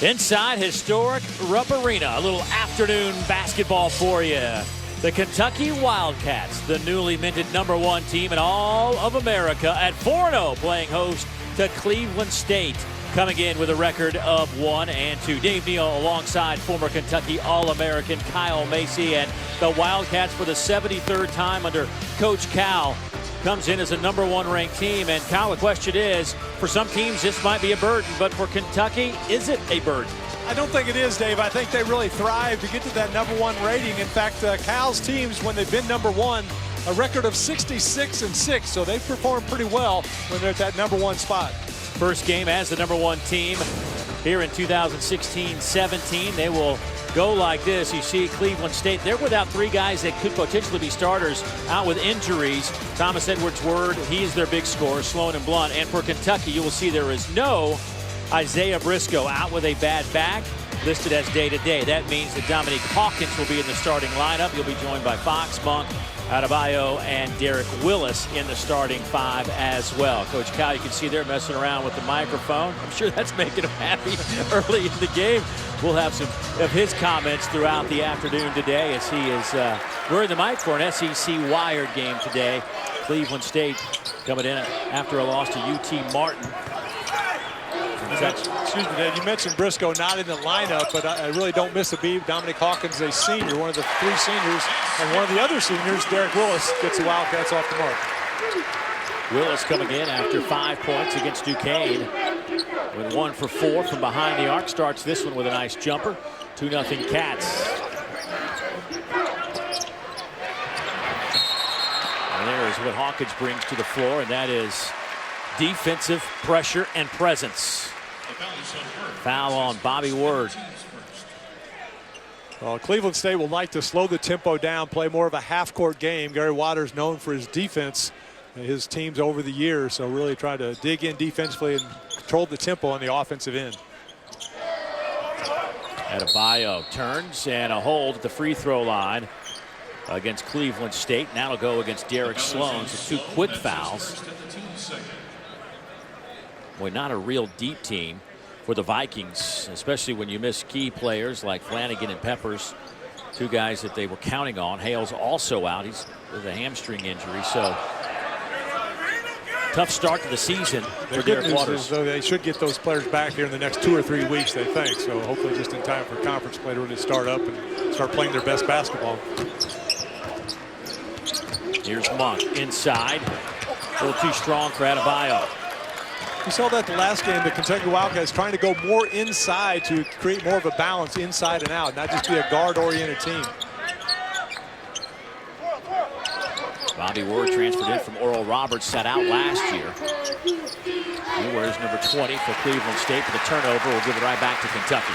Inside historic Rupp Arena, a little afternoon basketball for you. The Kentucky Wildcats, the newly minted #1 team in all of America at 4-0, playing host to Cleveland State, coming in with a record of 1-2. Dave Neal alongside former Kentucky All-American Kyle Macy, and the Wildcats for the 73rd time under Coach Cal comes in as a #1 ranked team. And Cal, the question is, for some teams this might be a burden, but for Kentucky, is it a burden? I don't think it is, Dave. I think they really thrive to get to that #1 rating. In fact, Cal's teams, when they've been #1, a record of 66-6, so they've performed pretty well when they're at that #1 spot. First game as the #1 team here in 2016-17. They will go like this. You see Cleveland State, they're without 3 guys that could potentially be starters out with injuries. Thomas Edwards-Word, he's their big scorer, Sloan and Blunt. And for Kentucky, you will see there is no Isaiah Briscoe, out with a bad back, listed as day-to-day. That means that Dominique Hawkins will be in the starting lineup. He'll be joined by Fox, Monk, Adebayo, and Derek Willis in the starting 5 as well. Coach Cal, you can see they're messing around with the microphone. I'm sure that's making him happy early in the game. We'll have some of his comments throughout the afternoon today as he is wearing the mic for an SEC Wired game today. Cleveland State coming in after a loss to UT Martin. Excuse me, Dave. You mentioned Briscoe not in the lineup, but I really don't miss a beat. Dominic Hawkins, a senior, one of the 3 seniors, and one of the other seniors, Derek Willis, gets the Wildcats off the mark. Willis coming in after 5 points against Duquesne, with 1 for 4 from behind the arc. Starts this one with a nice jumper. 2-0 Cats. And there is what Hawkins brings to the floor, and that is defensive pressure and presence. Foul on Bobby Word. Well, Cleveland State will like to slow the tempo down, play more of a half-court game. Gary Waters known for his defense, his teams over the years, so really try to dig in defensively and control the tempo on the offensive end. Adebayo turns and a hold at the free throw line against Cleveland State. Now it'll go against Derek Sloan. So 2 quick fouls. Boy, not a real deep team for the Vikings, especially when you miss key players like Flanagan and Peppers, 2 guys that they were counting on. Hale's also out. He's with a hamstring injury, so tough start to the season for Derek Waters. Though they should get those players back here in the next 2 or 3 weeks, they think. So hopefully just in time for conference play to really start up and start playing their best basketball. Here's Monk inside. A little too strong for Adebayo. We saw that the last game, the Kentucky Wildcats trying to go more inside to create more of a balance inside and out, not just be a guard-oriented team. Bobby Ward transferred in from Oral Roberts, sat out last year. He wears number 20 for Cleveland State, but the turnover will give it right back to Kentucky.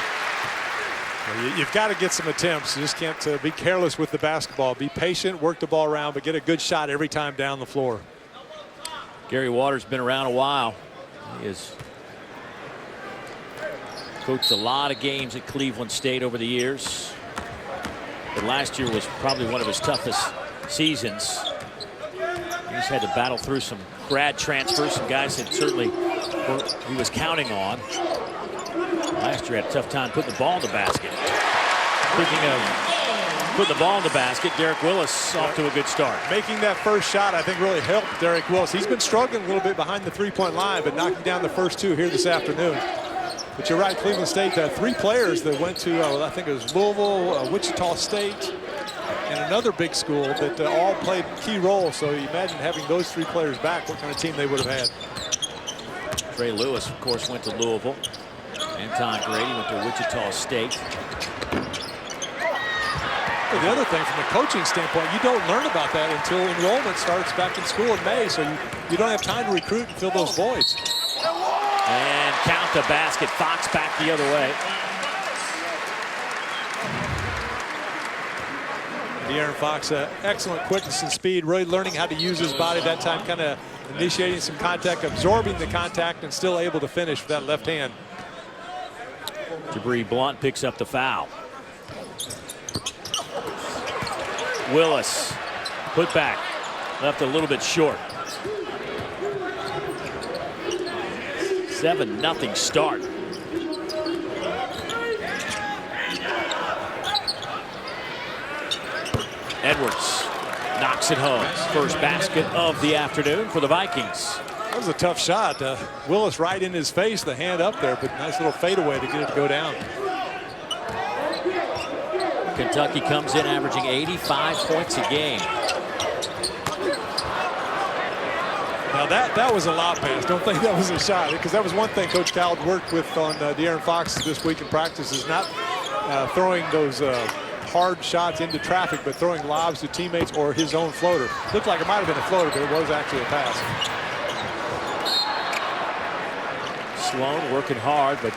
Well, you've got to get some attempts. You just can't be careless with the basketball. Be patient, work the ball around, but get a good shot every time down the floor. Gary Waters been around a while. He has coached a lot of games at Cleveland State over the years, but last year was probably one of his toughest seasons. He's had to battle through some grad transfers, some guys that certainly he was counting on. Last year had a tough time putting the ball in the basket. Speaking of putting the ball in the basket, Derek Willis off to a good start. Making that first shot, I think, really helped Derek Willis. He's been struggling a little bit behind the 3-point line, but knocking down the first 2 here this afternoon. But you're right, Cleveland State, 3 players that went to, I think it was Louisville, Wichita State, and another big school that all played key roles. So you imagine having those 3 players back, what kind of team they would have had. Trey Lewis, of course, went to Louisville. Anton Grady went to Wichita State. Well, the other thing, from a coaching standpoint, you don't learn about that until enrollment starts back in school in May, so you don't have time to recruit and fill those voids. And count the basket. Fox back the other way. De'Aaron Fox, excellent quickness and speed, really learning how to use his body that time, kind of initiating some contact, absorbing the contact, and still able to finish with that left hand. Jabri Blunt picks up the foul. Willis, put back, left a little bit short. 7-0 start. Edwards knocks it home. First basket of the afternoon for the Vikings. That was a tough shot. Willis right in his face, the hand up there, but nice little fadeaway to get it to go down. Kentucky comes in averaging 85 points a game. Now that was a lob pass. Don't think that was a shot, because that was one thing Coach Cal worked with on De'Aaron Fox this week in practice, is not throwing those hard shots into traffic, but throwing lobs to teammates or his own floater. Looked like it might have been a floater, but it was actually a pass. Sloan working hard, but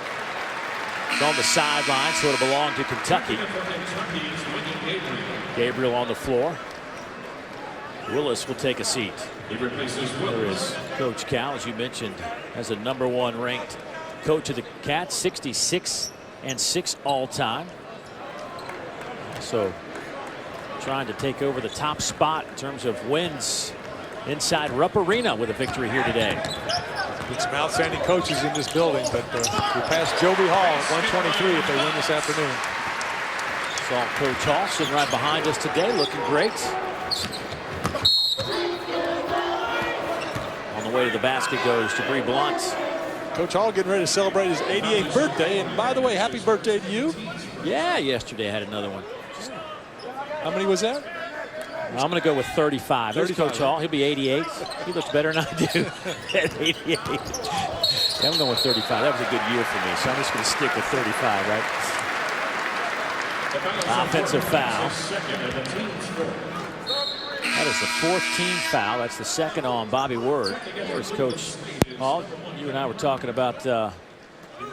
it's on the sideline, so it'll belong to Kentucky. Gabriel on the floor. Willis will take a seat. There is Coach Cal, as you mentioned, as a #1 ranked coach of the Cats, 66-6 all-time. So trying to take over the top spot in terms of wins inside Rupp Arena with a victory here today. Been some outstanding coaches in this building, but we passed Joby Hall at 123 if they win this afternoon. Saw Coach Hall sitting right behind us today, looking great. On the way to the basket goes to Bree Blunt. Coach Hall getting ready to celebrate his 88th birthday, and by the way, happy birthday to you. Yeah, yesterday I had another one. How many was that? I'm going to go with 35. There's Coach Hall. He'll be 88. He looks better than I do at 88. Yeah, I'm going with 35. That was a good year for me, so I'm just going to stick with 35, right? Offensive foul. That is the 14th foul. That's the second on Bobby Word. There's Coach Hall. You and I were talking about the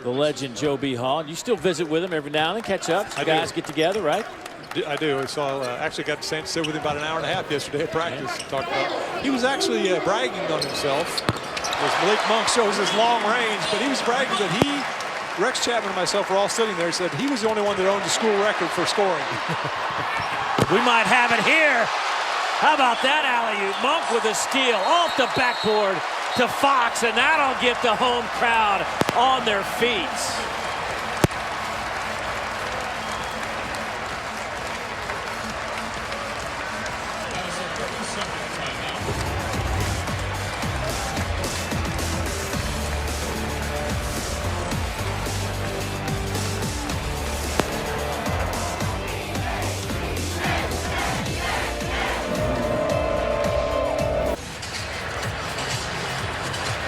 legend Joe B. Hall. You still visit with him every now and then, catch up. You guys get together, right? I do. I saw. Actually got to sit with him about an hour and a half yesterday at practice. Talked about. He was actually bragging on himself. As Malik Monk shows his long range, but he was bragging that he, Rex Chapman and myself were all sitting there. He said he was the only one that owned the school record for scoring. We might have it here. How about that alley-oop? Monk with a steal off the backboard to Fox, and that'll get the home crowd on their feet.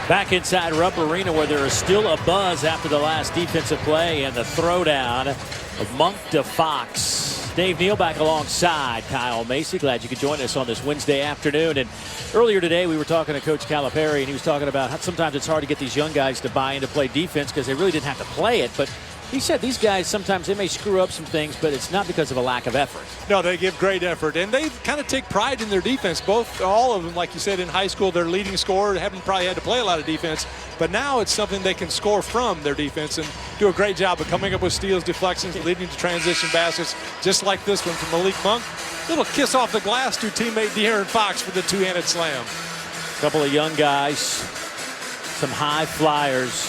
Back inside Rupp Arena, where there is still a buzz after the last defensive play and the throwdown of Monk to Fox. Dave Neal back alongside Kyle Macy. Glad you could join us on this Wednesday afternoon. And earlier today, we were talking to Coach Calipari, and he was talking about how sometimes it's hard to get these young guys to buy into play defense because they really didn't have to play it. But he said these guys, sometimes they may screw up some things, but it's not because of a lack of effort. No, they give great effort, and they kind of take pride in their defense. All of them, like you said, in high school, their leading scorer, haven't probably had to play a lot of defense, but now it's something they can score from their defense and do a great job of coming up with steals, deflections, leading to transition baskets, just like this one from Malik Monk. Little kiss off the glass to teammate De'Aaron Fox for the two-handed slam. A couple of young guys, some high flyers.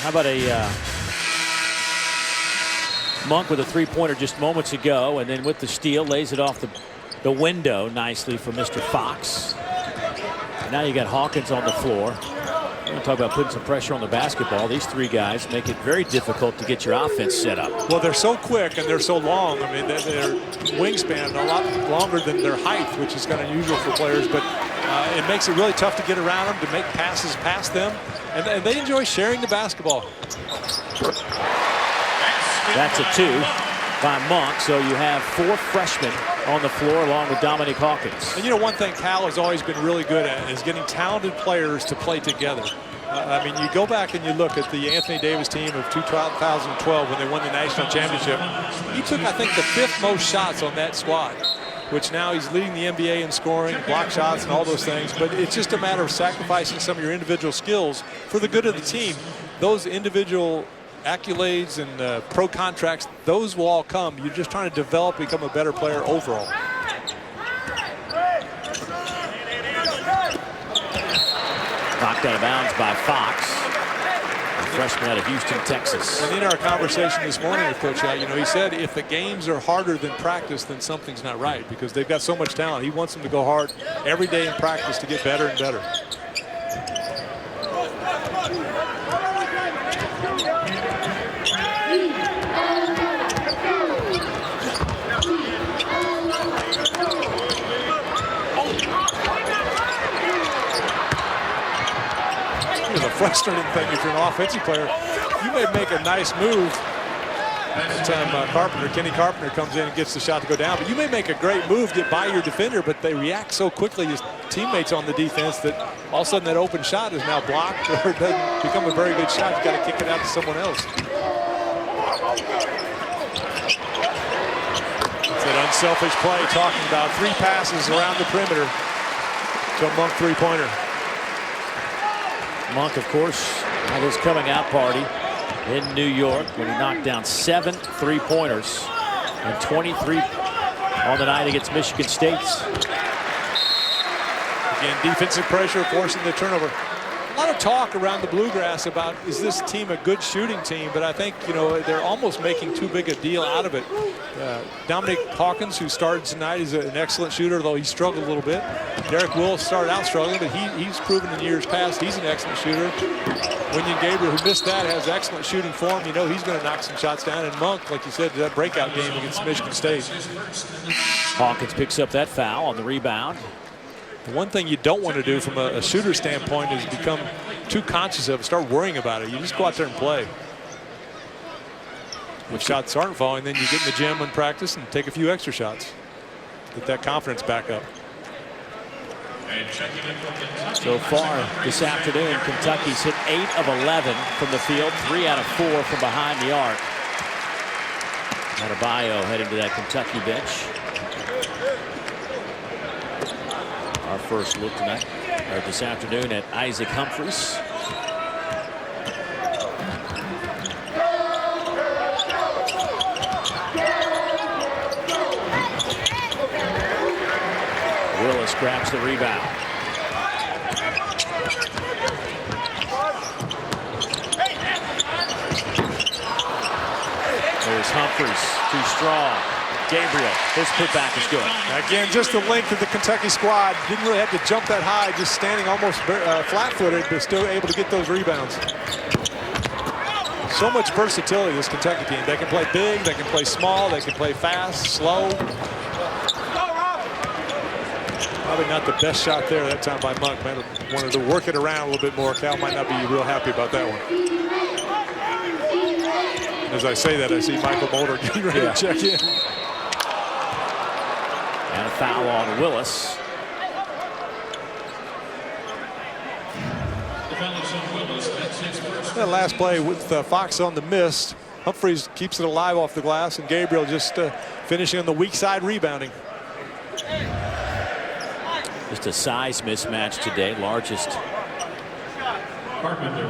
How about a Monk with a three-pointer just moments ago, and then with the steal, lays it off the window nicely for Mr. Fox. And now you got Hawkins on the floor. We're going to talk about putting some pressure on the basketball. These three guys make it very difficult to get your offense set up. Well, they're so quick and they're so long. I mean, their wingspan a lot longer than their height, which is kind of unusual for players, but it makes it really tough to get around them, to make passes past them, and they enjoy sharing the basketball. That's a two by Monk, so you have four freshmen on the floor along with Dominique Hawkins. And you know, one thing Cal has always been really good at is getting talented players to play together. I mean, you go back and you look at the Anthony Davis team of 2012 when they won the national championship. He took, I think, the 5th most shots on that squad, which now he's leading the NBA in scoring, block shots, and all those things. But it's just a matter of sacrificing some of your individual skills for the good of the team. Those individual accolades and pro contracts, those will all come. You're just trying to develop, become a better player overall. Knocked out of bounds by Fox. freshman out of Houston, Texas. And in our conversation this morning with Coach Al, he said if the games are harder than practice, then something's not right, because they've got so much talent. He wants them to go hard every day in practice to get better and better. The frustrating thing if you're an offensive player, you may make a nice move. That time Kenny Carpenter comes in and gets the shot to go down, but you may make a great move, get by your defender, but they react so quickly as teammates on the defense that all of a sudden that open shot is now blocked or it doesn't become a very good shot. You've got to kick it out to someone else. It's that unselfish play, talking about 3 passes around the perimeter to a Monk three-pointer. Monk, of course, had his coming out party in New York when he knocked down 7 3-pointers and 23 on the night against Michigan State. Again, defensive pressure forcing the turnover. A lot of talk around the Bluegrass about, is this team a good shooting team? But I think, they're almost making too big a deal out of it. Dominic Hawkins, who started tonight, is an excellent shooter, though he struggled a little bit. Derek Willis started out struggling, but he's proven in years past he's an excellent shooter. Wenyen Gabriel, who missed that, has excellent shooting form. He's going to knock some shots down. And Monk, like you said, that breakout game against Michigan State. Hawkins picks up that foul on the rebound. The one thing you don't want to do from a shooter standpoint is become too conscious of it, start worrying about it. You just go out there and play. If shots aren't falling, then you get in the gym and practice and take a few extra shots. Get that confidence back up. So far this afternoon, Kentucky's hit 8 of 11 from the field, 3 out of 4 from behind the arc. Adebayo heading to that Kentucky bench. Our first look tonight, or this afternoon, at Isaac Humphries. Willis grabs the rebound. There's Humphries, too strong. Gabriel, his putback is good. Again, just the length of the Kentucky squad. Didn't really have to jump that high, just standing almost flat-footed, but still able to get those rebounds. So much versatility, this Kentucky team. They can play big, they can play small, they can play fast, slow. Probably not the best shot there that time by Monk. Man, wanted to work it around a little bit more. Cal might not be real happy about that one. And as I say that, I see Michael Mulder getting ready to check in. And a foul on Willis. That last play with Fox on the miss. Humphries keeps it alive off the glass, and Gabriel just finishing on the weak side rebounding. Just a size mismatch today. Largest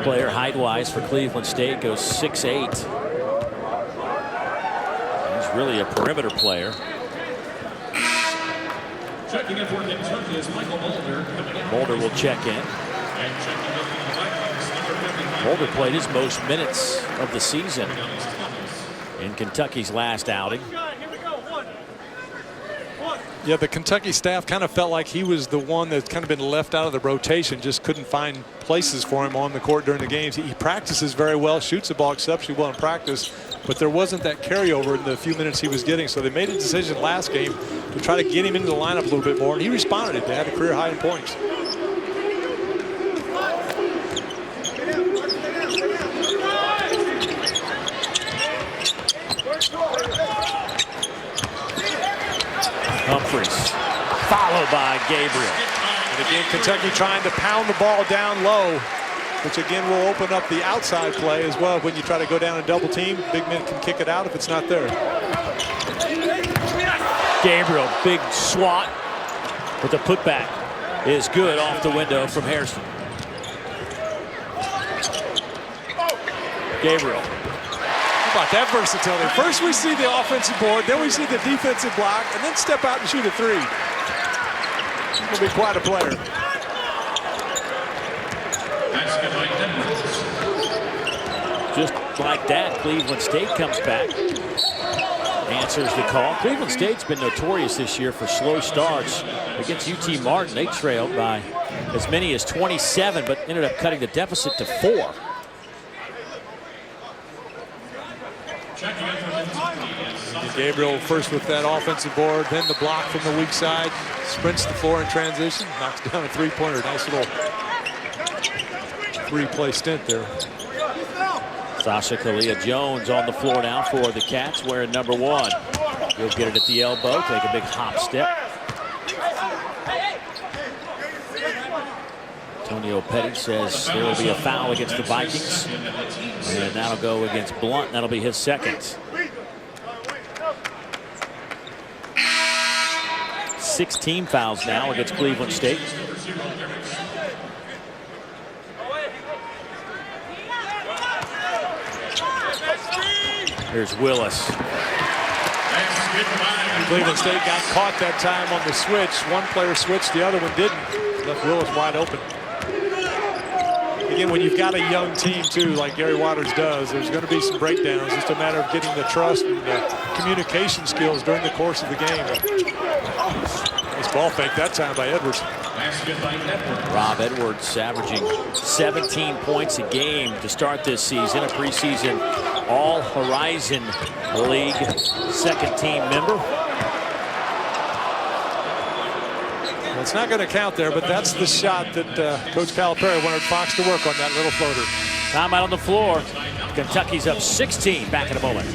player height-wise for Cleveland State goes 6'8". He's really a perimeter player. Checking in for Kentucky is Michael Mulder. Mulder will check in. Mulder played his most minutes of the season in Kentucky's last outing. Yeah, the Kentucky staff kind of felt like he was the one that's kind of been left out of the rotation, just couldn't find places for him on the court during the games. He practices very well, shoots the ball exceptionally well in practice, but there wasn't that carryover in the few minutes he was getting. So they made a decision last game to try to get him into the lineup a little bit more, and he responded. They had a career high in points. Humphries, followed by Gabriel. And again, Kentucky trying to pound the ball down low, which again will open up the outside play as well. When you try to go down and double team, big men can kick it out if it's not there. Gabriel, big swat, but the putback is good off the window from Harrison. Gabriel. How about that versatility? First we see the offensive board, then we see the defensive block, and then step out and shoot a three. He's going to be quite a player. Just like that, Cleveland State comes back. Answers the call. Cleveland State's been notorious this year for slow starts. Against UT Martin, they trailed by as many as 27, but ended up cutting the deficit to 4. Gabriel first with that offensive board, then the block from the weak side, sprints the floor in transition, knocks down a three-pointer. Nice little three-play stint there. Sasha Kalia-Jones on the floor now for the Cats, wearing number 1. He'll get it at the elbow, take a big hop step. Antonio Petty says there will be a foul against the Vikings. And that'll go against Blunt. That'll be his second. 16 fouls now against Cleveland State. Here's Willis. Cleveland State got caught that time on the switch. One player switched, the other one didn't. Left Willis wide open. Again, when you've got a young team, too, like Gary Waters does, there's going to be some breakdowns. It's just a matter of getting the trust and the communication skills during the course of the game. Nice ball fake that time by Edwards. Rob Edwards averaging 17 points a game to start this season, a preseason All-Horizon League second-team member. Well, it's not going to count there, but that's the shot that Coach Calipari wanted Fox to work on, that little floater. Timeout on the floor. Kentucky's up 16. Back in a moment.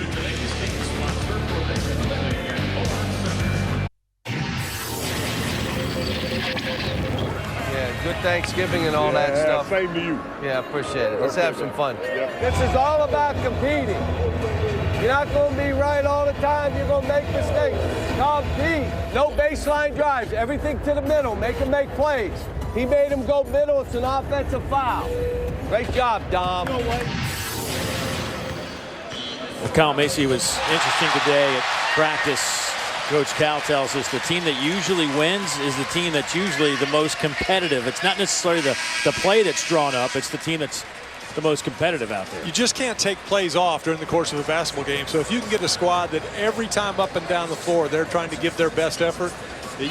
Good Thanksgiving and all that stuff. Same to you. Yeah, appreciate it. Let's have some fun. This is all about competing. You're not going to be right all the time. You're going to make mistakes. Compete. No baseline drives. Everything to the middle. Make them make plays. He made him go middle. It's an offensive foul. Great job, Dom. Well, Kyle Macy was interesting today at practice. Coach Cal tells us the team that usually wins is the team that's usually the most competitive. It's not necessarily the play that's drawn up. It's the team that's the most competitive out there. You just can't take plays off during the course of a basketball game. So if you can get a squad that every time up and down the floor they're trying to give their best effort,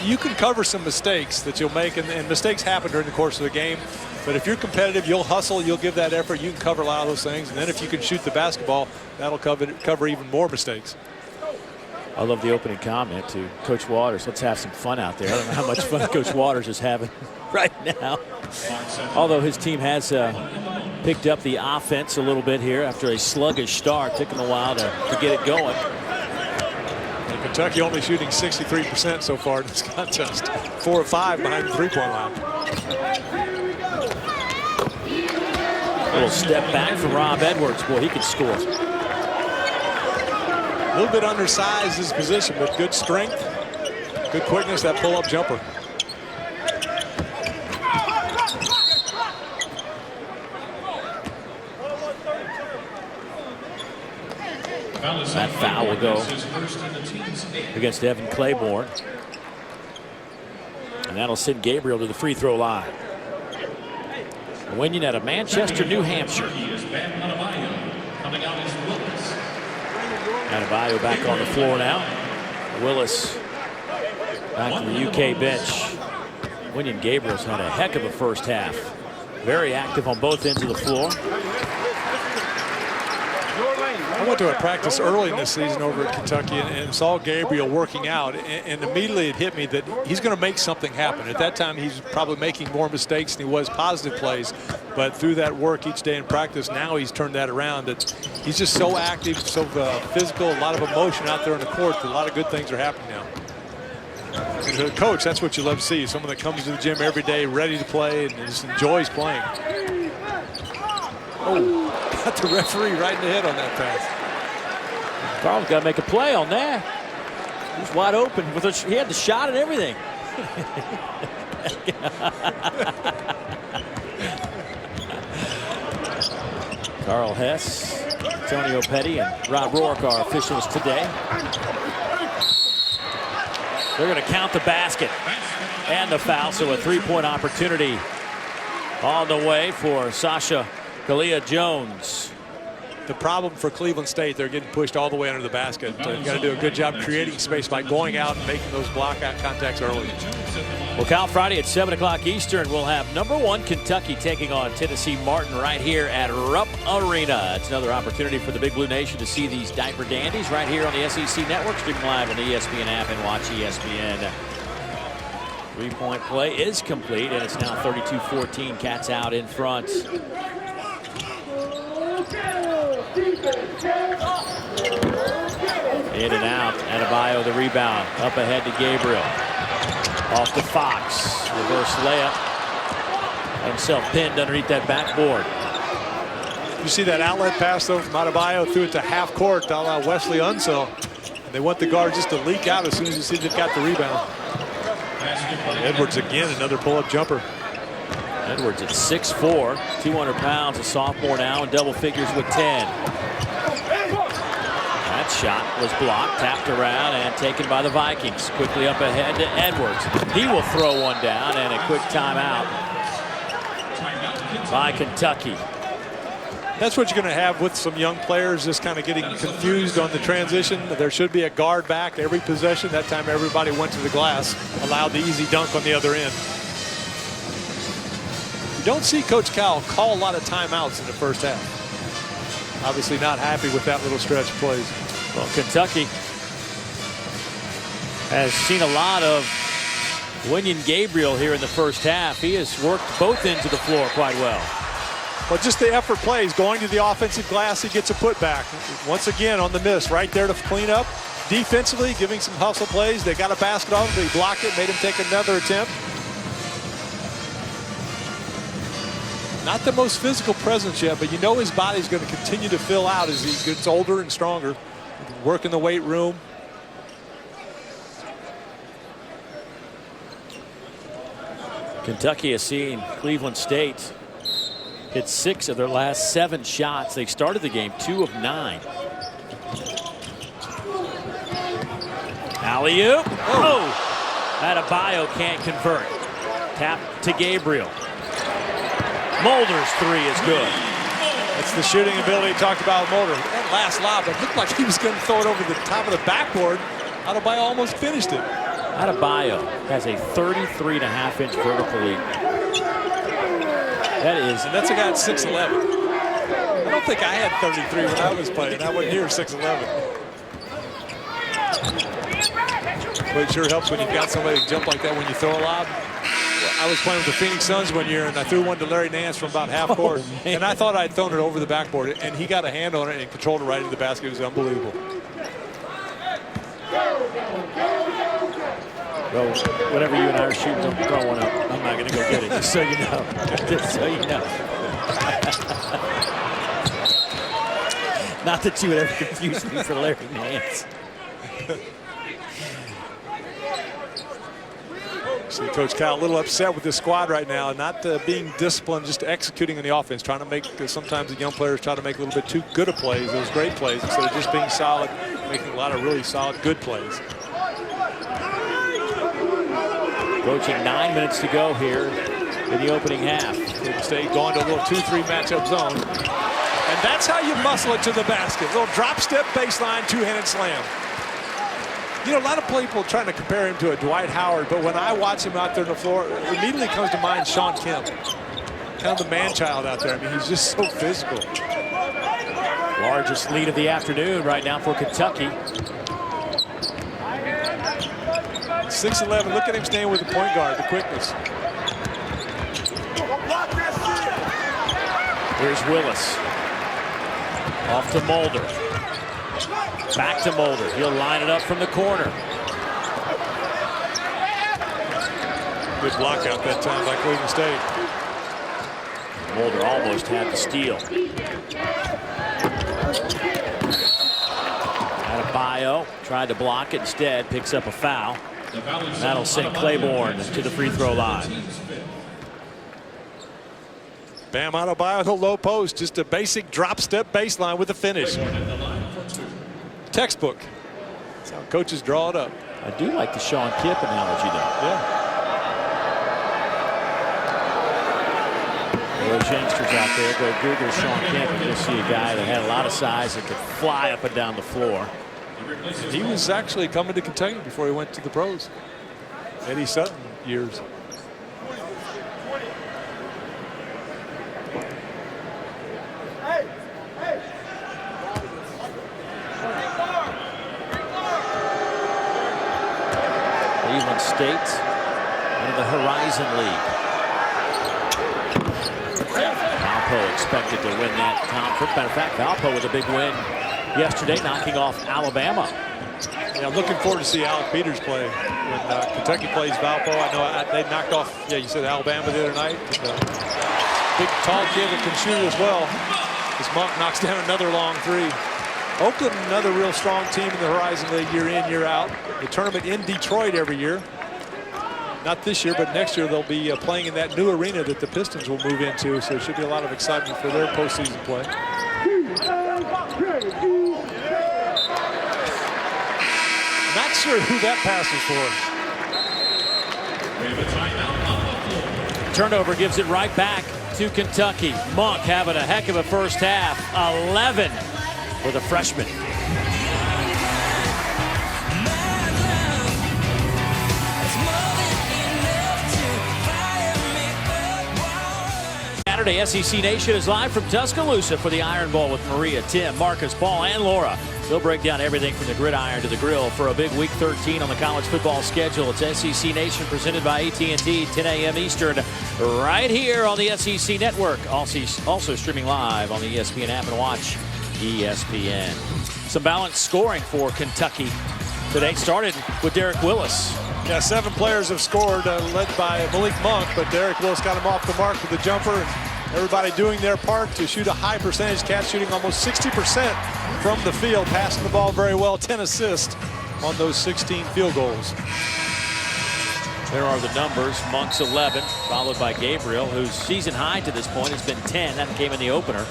you can cover some mistakes that you'll make, and mistakes happen during the course of the game. But if you're competitive, you'll hustle, you'll give that effort, you can cover a lot of those things. And then if you can shoot the basketball, that'll cover even more mistakes. I love the opening comment to Coach Waters. Let's have some fun out there. I don't know how much fun Coach Waters is having right now. Although his team has picked up the offense a little bit here after a sluggish start. Took him a while to get it going. And Kentucky only shooting 63% so far in this contest. 4 of 5 behind the three-point line. A little step back from Rob Edwards. Boy, he could score. A little bit undersized his position, but good strength, good quickness, that pull-up jumper. That foul will go against Evan Claiborne. And that'll send Gabriel to the free throw line. Winning out of Manchester, New Hampshire. Adebayo back on the floor now. Willis back to the UK bench. William Gabriel's had a heck of a first half. Very active on both ends of the floor. I went to a practice early in this season over at Kentucky and saw Gabriel working out, and immediately it hit me that he's going to make something happen. At that time, he's probably making more mistakes than he was positive plays, but through that work each day in practice, now he's turned that around. That he's just so active, so physical, a lot of emotion out there on the court that a lot of good things are happening now. And as a coach, that's what you love to see, someone that comes to the gym every day ready to play and just enjoys playing. Oh, got the referee right in the head on that pass. Carl's got to make a play on that. He's wide open. He had the shot and everything. Carl Hess, Antonio Petty, and Rob Rourke are officials today. They're going to count the basket and the foul, so a three-point opportunity on the way for Sasha Kalia-Jones. the problem for Cleveland State, they're getting pushed all the way under the basket. So you've got to do a good job creating space by going out and making those block out contacts early. Well, Cal, Friday at 7 o'clock Eastern, we'll have #1 Kentucky taking on Tennessee Martin right here at Rupp Arena. It's another opportunity for the Big Blue Nation to see these diaper dandies right here on the SEC Network, streaming live on the ESPN app and watch ESPN. Three-point play is complete, and it's now 32-14. Cats out in front. In and out. Adebayo the rebound. Up ahead to Gabriel. Off to Fox. Reverse layup. Himself pinned underneath that backboard. You see that outlet pass though from Adebayo, threw it to half court to allow Wesley Unseld. They want the guard just to leak out as soon as you see they've got the rebound. Edwards again, another pull-up jumper. Edwards at 6'4", 200 pounds, a sophomore now in double figures with 10. That shot was blocked, tapped around, and taken by the Vikings. Quickly up ahead to Edwards. He will throw one down, and a quick timeout by Kentucky. That's what you're going to have with some young players just kind of getting confused on the transition. There should be a guard back every possession. That time everybody went to the glass, allowed the easy dunk on the other end. You don't see Coach Cal call a lot of timeouts in the first half. Obviously not happy with that little stretch of plays. Well, Kentucky has seen a lot of Wenyen Gabriel here in the first half. He has worked both ends of the floor quite well. Well, just the effort plays, going to the offensive glass, he gets a putback. Once again on the miss, right there to clean up. Defensively, giving some hustle plays. They got a basket on him, but he blocked it, made him take another attempt. Not the most physical presence yet, but you know his body's going to continue to fill out as he gets older and stronger. Work in the weight room. Kentucky has seen Cleveland State hit 6 of their last 7 shots. They started the game 2 of 9. Alley-oop. Oh! Adebayo can't convert. Tap to Gabriel. Mulder's 3 is good. That's the shooting ability he talked about with Mulder. That last lob, it looked like he was going to throw it over the top of the backboard. Adebayo almost finished it. Adebayo has a 33.5-inch vertical lead. That is, and that's a guy at 6'11". I don't think I had 33 when I was playing. I wasn't here 6'11". But it sure helps when you've got somebody to jump like that when you throw a lob. I was playing with the Phoenix Suns one year, and I threw one to Larry Nance from about half court. And I thought I'd thrown it over the backboard, and he got a hand on it and controlled it right into the basket. It was unbelievable. Well, whenever you and I are shooting, don't throw one up. I'm not going to go get it, just so you know. Just so you know. Not that you would ever confuse me for Larry Nance. See Coach Cal a little upset with this squad right now, not being disciplined, just executing on the offense, trying to make, sometimes the young players try to make a little bit too good of plays, those great plays, instead of just being solid, making a lot of really solid, good plays. Approaching 9 minutes to go here in the opening half. State going to a little 2-3 matchup zone. And that's how you muscle it to the basket. Little drop step baseline, two-handed slam. You know, a lot of people trying to compare him to a Dwight Howard, but when I watch him out there on the floor, it immediately comes to mind Sean Kemp. Kind of the man-child out there. I mean, he's just so physical. Largest lead of the afternoon right now for Kentucky. 6'11", look at him staying with the point guard, the quickness. Here's Willis. Off to Mulder. Back to Mulder. He'll line it up from the corner. Good block out that time by Cleveland State. Mulder almost had the steal. Adebayo tried to block it, instead picks up a foul. That'll send Claiborne to the free throw line. Bam Adebayo at the low post, just a basic drop step baseline with a finish. Textbook. That's how coaches draw it up. I do like the Sean Kemp analogy, though. Yeah. There's those youngsters out there, go Google Sean Kemp, and you'll see a guy that had a lot of size and could fly up and down the floor. He was actually coming to Kentucky before he went to the pros. Eddie Sutton years. Cleveland State out of the Horizon League. Valpo expected to win that conference. Matter of fact, Valpo with a big win yesterday, knocking off Alabama. Yeah, I'm looking forward to see Alec Peters play when Kentucky plays Valpo. I know they knocked off, yeah, you said Alabama the other night. Big, tall kid that can shoot as well. This Monk knocks down another long three. Oakland, another real strong team in the Horizon League year in, year out. The tournament in Detroit every year. Not this year, but next year they'll be playing in that new arena that the Pistons will move into. So there should be a lot of excitement for their postseason play. Not sure who that pass is for. Turnover gives it right back to Kentucky. Monk having a heck of a first half. 11 for the freshman. Saturday, SEC Nation is live from Tuscaloosa for the Iron Bowl with Maria, Tim, Marcus, Paul, and Laura. They'll break down everything from the gridiron to the grill for a big Week 13 on the college football schedule. It's SEC Nation presented by AT&T, 10 a.m. Eastern, right here on the SEC Network. Also streaming live on the ESPN app, and watch ESPN. Some balanced scoring for Kentucky today. Started with Derek Willis. Yeah, 7 players have scored, led by Malik Monk, but Derek Willis got him off the mark with the jumper. And everybody doing their part to shoot a high percentage, catch shooting almost 60% from the field, passing the ball very well, 10 assists on those 16 field goals. There are the numbers. Monk's 11, followed by Gabriel, whose season high to this point has been 10. That came in the opener.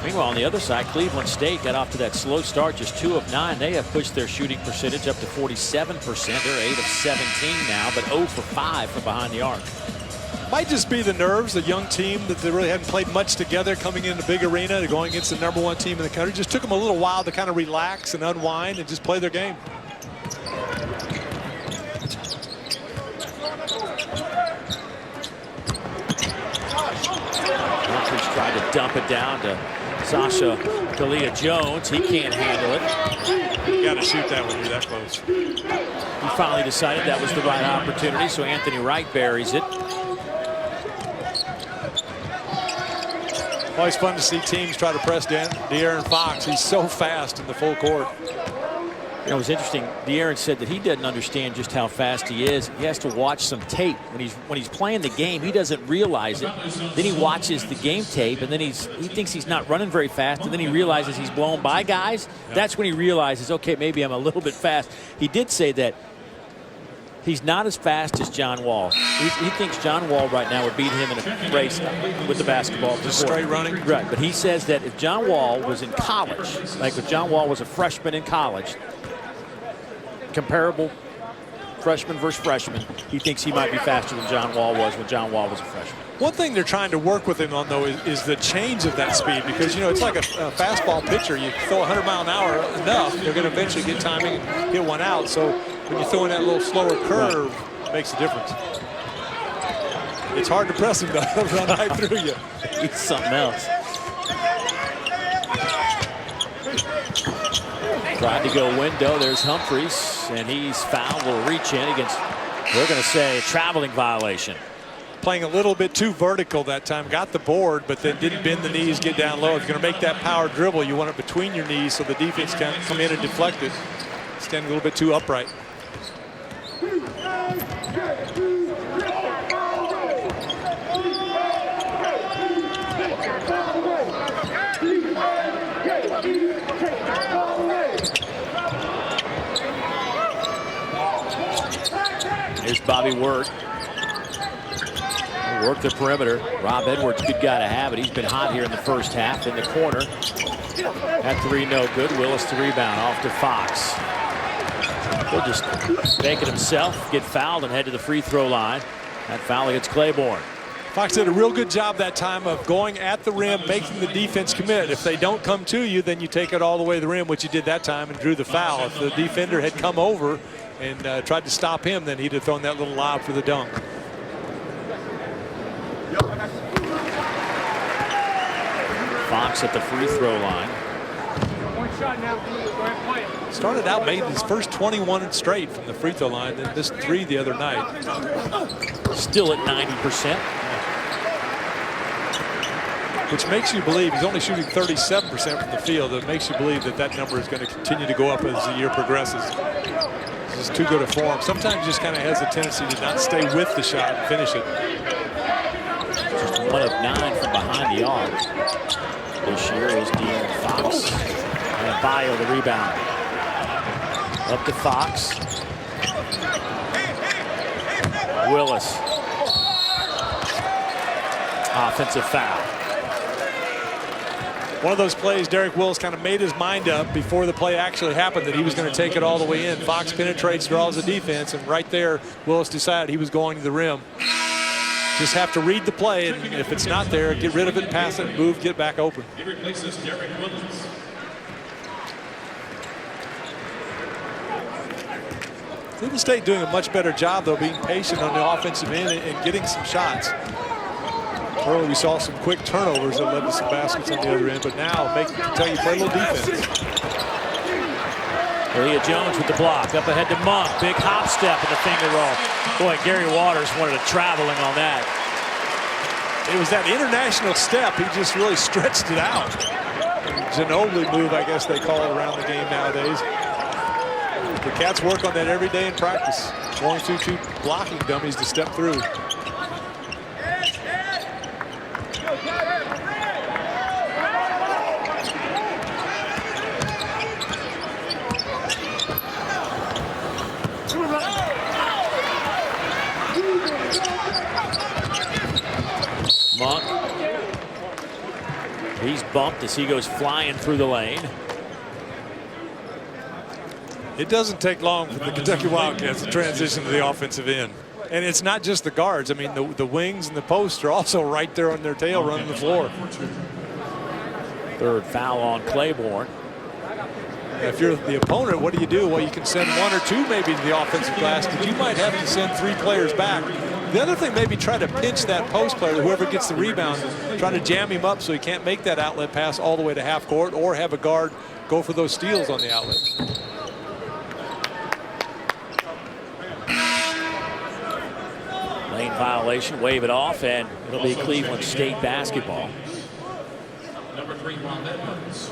Meanwhile, on the other side, Cleveland State got off to that slow start, just 2 of 9. They have pushed their shooting percentage up to 47%. They're 8 of 17 now, but 0 for 5 from behind the arc. Might just be the nerves, a young team that they really hadn't played much together coming in a big arena, going against the #1 team in the country. Just took them a little while to kind of relax and unwind and just play their game. Humphries tried to dump it down to Sasha Kalia-Jones. He can't handle it. You got to shoot that when you're that close. He finally decided that was the right opportunity, so Anthony Wright buries it. Always fun to see teams try to press De'Aaron Fox. He's so fast in the full court. You know, it was interesting. De'Aaron said that he doesn't understand just how fast he is. He has to watch some tape. When he's playing the game, he doesn't realize it. Then he watches the game tape, and then he thinks he's not running very fast, and then he realizes he's blown by guys. Yep. That's when he realizes, okay, maybe I'm a little bit fast. He did say that he's not as fast as John Wall. He thinks John Wall right now would beat him in a race with the basketball. Just straight running? Right, but he says that if John Wall was in college, like if John Wall was a freshman in college, comparable freshman versus freshman, he thinks he might be faster than John Wall was when John Wall was a freshman. One thing they're trying to work with him on, though, is the change of that speed, because, you know, it's like a fastball pitcher. You throw 100 mile an hour enough, they're going to eventually get timing and get one out. So when you throw in that little slower curve, it makes a difference. It's hard to press him, though. He'll run right through you. He's something else. Tried to go window. There's Humphries, and he's fouled. Will reach in against, we're going to say, a traveling violation. Playing a little bit too vertical that time. Got the board, but then didn't bend the knees, get down low. If you're going to make that power dribble, you want it between your knees so the defense can come in and deflect it. Stand a little bit too upright. Here's Bobby Wirt. Work the perimeter. Rob Edwards, good guy to have it. He's been hot here in the first half. In the corner. That three no good. Willis the rebound off to Fox. He'll just make it himself, get fouled, and head to the free throw line. That foul against Claiborne. Fox did a real good job that time of going at the rim, making the defense commit. If they don't come to you, then you take it all the way to the rim, which he did that time and drew the foul. If the defender had come over and tried to stop him, then he'd have thrown that little lob for the dunk. Fox at the free throw line. One shot now. Go ahead, play it. Started out made his first 21 straight from the free throw line, then missed 3 the other night. Still at 90%. Which makes you believe he's only shooting 37% from the field. It makes you believe that that number is going to continue to go up as the year progresses. This is too good a form. Sometimes just kind of has a tendency to not stay with the shot and finish it. Just 1 of 9 from behind the arc. This year is De'Aaron Fox. And Adebayo the rebound. Up to Fox. Willis. Offensive foul. One of those plays, Derek Willis kind of made his mind up before the play actually happened that he was going to take it all the way in. Fox penetrates, draws the defense, and right there, Willis decided he was going to the rim. Just have to read the play, and if it's not there, get rid of it, pass it, move, get back open. He replaces Derek Willis. Cleveland State doing a much better job, though, being patient on the offensive end and getting some shots. Early we saw some quick turnovers that led to some baskets on the other end, but now making Kentucky play a little defense. Aaliyah Jones with the block. Up ahead to Monk. Big hop step and the finger roll. Boy, Gary Waters wanted a traveling on that. It was that international step. He just really stretched it out. Ginobili move, I guess they call it around the game nowadays. The Cats work on that every day in practice. Going through 2 blocking dummies to step through. Monk. He's bumped as he goes flying through the lane. It doesn't take long for the Kentucky Wildcats to transition to the offensive end. And it's not just the guards. I mean, the wings and the posts are also right there on their tail running the floor. Third foul on Claiborne. If you're the opponent, what do? Well, you can send 1 or 2 maybe to the offensive glass, but you might have to send 3 players back. The other thing, maybe try to pinch that post player, whoever gets the rebound, try to jam him up so he can't make that outlet pass all the way to half court, or have a guard go for those steals on the outlet. Lane violation, wave it off, and it'll be Cleveland State basketball. Number 3, Bob Edwards.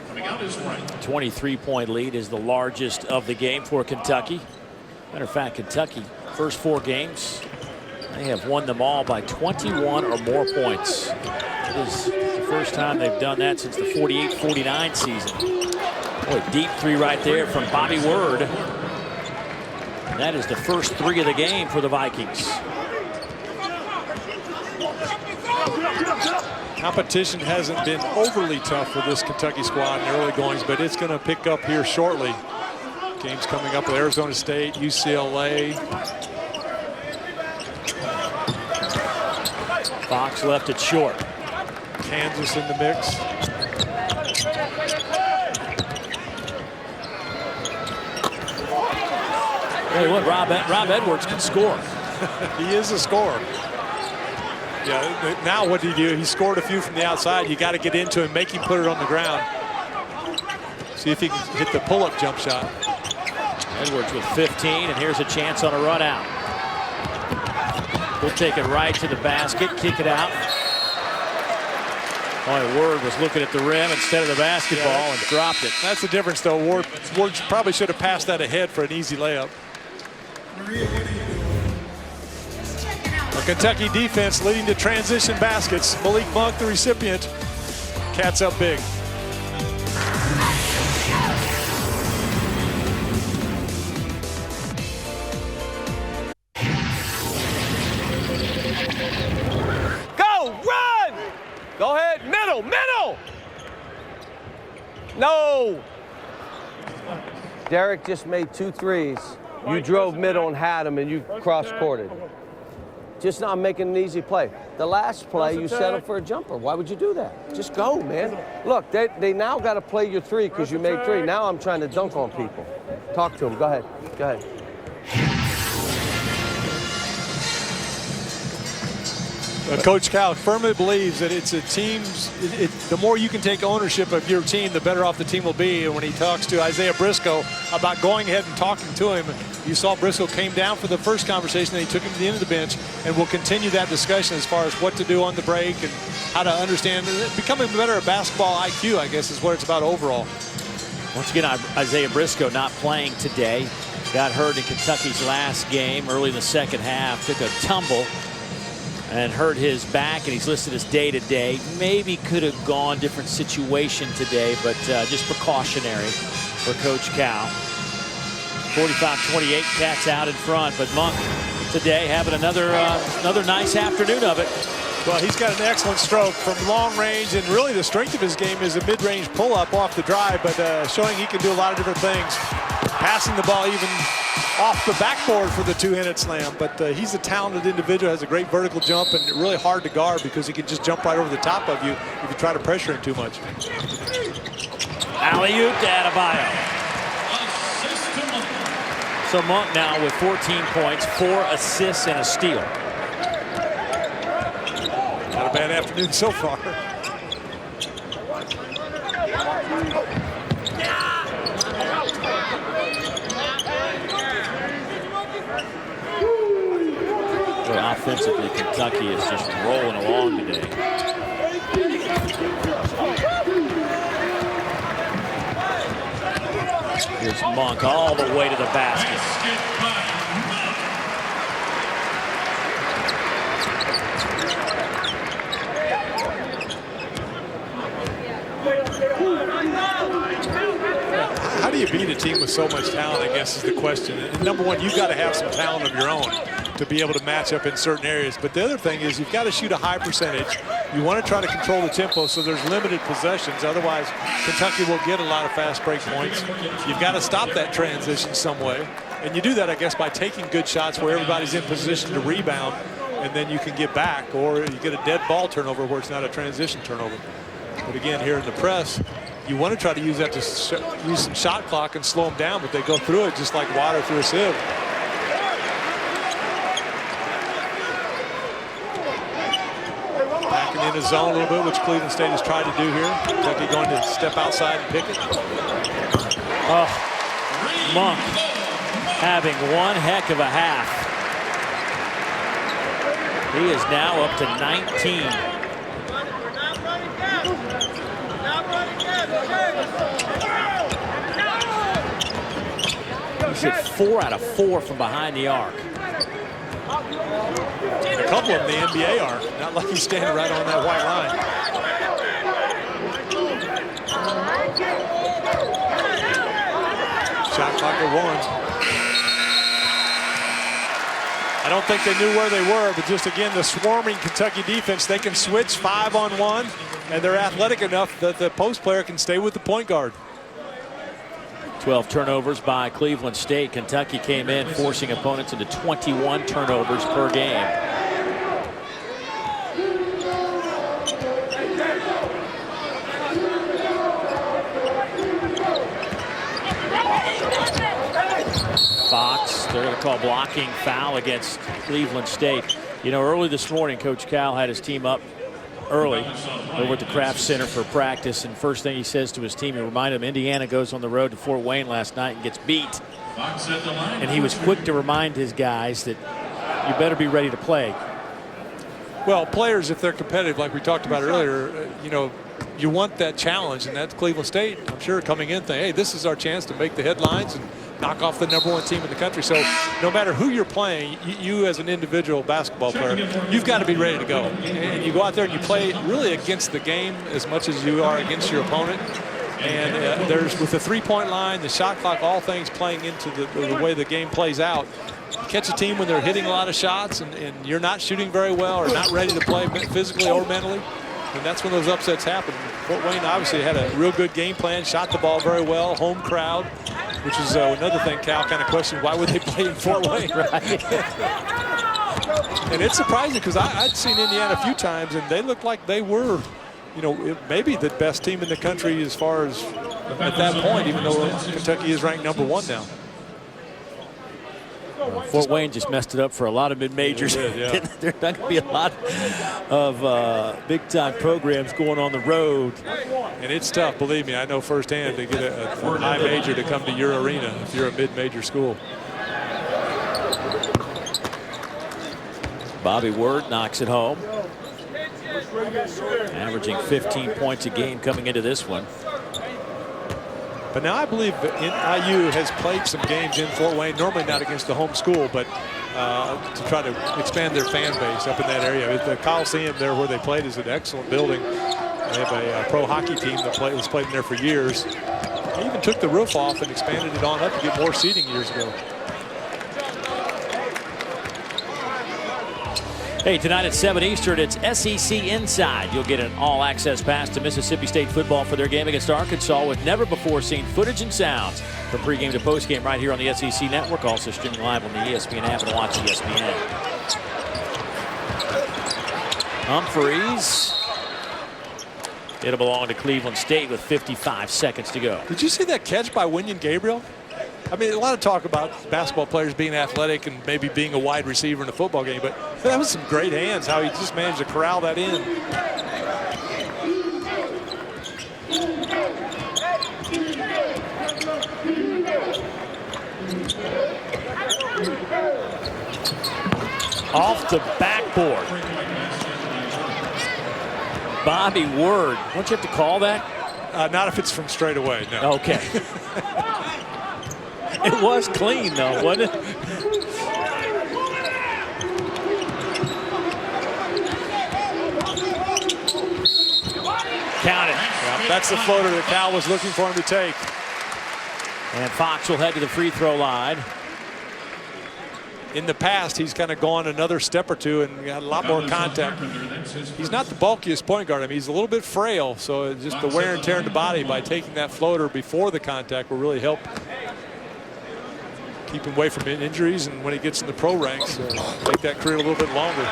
Coming out is right. 23-point lead is the largest of the game for Kentucky. Matter of fact, Kentucky, first 4 games, they have won them all by 21 or more points. It is the first time they've done that since the 48-49 season. Boy, deep 3 right there from Bobby Word. And that is the first 3 of the game for the Vikings. Competition hasn't been overly tough for this Kentucky squad in the early goings, but it's going to pick up here shortly. Games coming up with Arizona State, UCLA. Fox left it short. Kansas in the mix. Hey, look, Rob Edwards can score. He is a scorer. Yeah, now what do? He scored a few from the outside. You got to get into him, make him put it on the ground. See if he can hit the pull-up jump shot. Edwards with 15, and here's a chance on a run out. He'll take it right to the basket, kick it out. Boy, Ward was looking at the rim instead of the basketball and dropped it. That's the difference, though. Ward probably should have passed that ahead for an easy layup. A Kentucky defense leading to transition baskets. Malik Monk, the recipient. Cats up big. Go ahead, middle. No. Derek just made 2 threes. You drove middle and had him, and you cross-courted. Just now I'm making an easy play. The last play, you settle for a jumper. Why would you do that? Just go, man. Look, they now got to play your 3 because you made 3. Now I'm trying to dunk on people. Talk to them. Go ahead. Go ahead. Coach Cal firmly believes that it's a team's, the more you can take ownership of your team, the better off the team will be. And when he talks to Isaiah Briscoe about going ahead and talking to him, you saw Briscoe came down for the first conversation, then he took him to the end of the bench, and we'll continue that discussion as far as what to do on the break and how to understand, becoming better at basketball IQ, I guess, is what it's about overall. Once again, Isaiah Briscoe not playing today. Got hurt in Kentucky's last game early in the second half, took a tumble and hurt his back, and he's listed as day-to-day. Maybe could have gone different situation today, but just precautionary for Coach Cal. 45-28, Cats out in front, but Monk today having another nice afternoon of it. Well, he's got an excellent stroke from long range, and really the strength of his game is a mid-range pull-up off the drive, but showing he can do a lot of different things. Passing the ball even off the backboard for the two-handed slam, but he's a talented individual, has a great vertical jump, and really hard to guard because he can just jump right over the top of you if you try to pressure him too much. Alley-oop to Adebayo. So Monk now with 14 points, 4 assists, and a steal. Not a bad afternoon so far. Well, offensively, Kentucky is just rolling along today. Here's Monk all the way to the basket. How do you beat a team with so much talent, I guess, is the question. And number one, you've got to have some talent of your own to be able to match up in certain areas. But the other thing is you've got to shoot a high percentage. You want to try to control the tempo so there's limited possessions. Otherwise, Kentucky will get a lot of fast break points. You've got to stop that transition some way. And you do that, I guess, by taking good shots where everybody's in position to rebound, and then you can get back. Or you get a dead ball turnover where it's not a transition turnover. But again, here in the press, you want to try to use that to use some shot clock and slow them down, but they go through it just like water through a sieve. Backing in his zone a little bit, which Cleveland State has tried to do here. Kentucky going to step outside and pick it. Oh, Monk having one heck of a half. He is now up to 19. He's hit 4 out of 4 from behind the arc. A couple of them the NBA are. Not like he's standing right on that white line. Shot clock at 1. I don't think they knew where they were, but just again, the swarming Kentucky defense, they can switch 5-on-1, and they're athletic enough that the post player can stay with the point guard. 12 turnovers by Cleveland State. Kentucky came in forcing opponents into 21 turnovers per game. Fox, they're going to call blocking foul against Cleveland State. You know, early this morning, Coach Cal had his team up early over at the Kraft Center for practice, and first thing he says to his team, he reminded them Indiana goes on the road to Fort Wayne last night and gets beat. And he was quick to remind his guys that you better be ready to play. Well, players, if they're competitive, like we talked about earlier, you know, you want that challenge, and that's Cleveland State, I'm sure, coming in thinking, hey, this is our chance to make the headlines and knock off the #1 team in the country. So no matter who you're playing, you as an individual basketball player, you've got to be ready to go. And you go out there and you play really against the game as much as you are against your opponent. And there's, with the three-point line, the shot clock, all things playing into the way the game plays out. You catch a team when they're hitting a lot of shots and you're not shooting very well or not ready to play physically or mentally, And that's when those upsets happen. Fort Wayne obviously had a real good game plan, shot the ball very well, home crowd, which is another thing Cal kind of questioned, why would they play in Fort Wayne? Right? And it's surprising because I'd seen Indiana a few times, and they looked like they were, you know, maybe the best team in the country as far as at that point, even though Kentucky is ranked #1 now. Fort Wayne just messed it up for a lot of mid-majors. Yeah. There's not going to be a lot of big-time programs going on the road. And it's tough, believe me. I know firsthand to get a high major to come to your arena if you're a mid-major school. Bobby Word knocks it home. Averaging 15 points a game coming into this one. But now I believe IU has played some games in Fort Wayne, normally not against the home school, but to try to expand their fan base up in that area. The Coliseum there where they played is an excellent building. They have a pro hockey team that was played in there for years. They even took the roof off and expanded it on up to get more seating years ago. Hey, tonight at 7 Eastern, it's SEC Inside. You'll get an all-access pass to Mississippi State football for their game against Arkansas with never-before-seen footage and sounds from pregame to postgame right here on the SEC Network. Also streaming live on the ESPN app and watch ESPN. Humphreys. It'll belong to Cleveland State with 55 seconds to go. Did you see that catch by Winion Gabriel? I mean, a lot of talk about basketball players being athletic and maybe being a wide receiver in a football game, but that was some great hands, how he just managed to corral that in. Off the backboard. Bobby Word. Don't you have to call that? Not if it's from straight away, no. Okay. It was clean, though, wasn't it? Count it. Yep, that's the floater that Cal was looking for him to take. And Fox will head to the free throw line. In the past, he's kind of gone another step or two and got a lot more contact. He's not the bulkiest point guard. I mean, he's a little bit frail, so just the wear and tear in the body by taking that floater before the contact will really help keep him away from injuries, and when he gets in the pro ranks, make that career a little bit longer.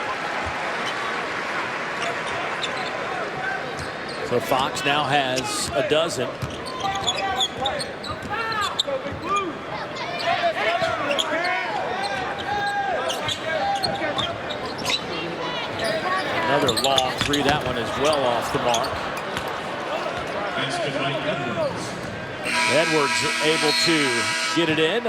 So Fox now has a dozen. Another long three. That one is well off the mark. Edwards able to get it in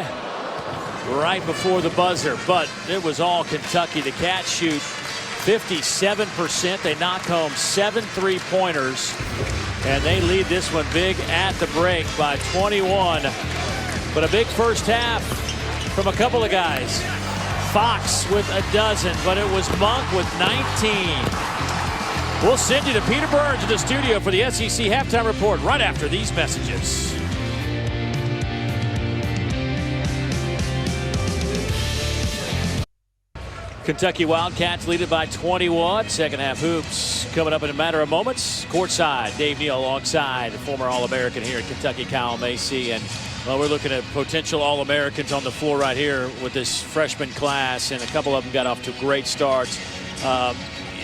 right before the buzzer, but it was all Kentucky. The Cats shoot 57%. They knock home 7 3-pointers, and they lead this one big at the break by 21. But a big first half from a couple of guys. Fox with a dozen, but it was Monk with 19. We'll send you to Peter Burns in the studio for the SEC Halftime Report right after these messages. Kentucky Wildcats lead it by 21. Second half hoops coming up in a matter of moments. Courtside, Dave Neal alongside the former All-American here at Kentucky, Kyle Macy. And well, we're looking at potential All-Americans on the floor right here with this freshman class, and a couple of them got off to great starts.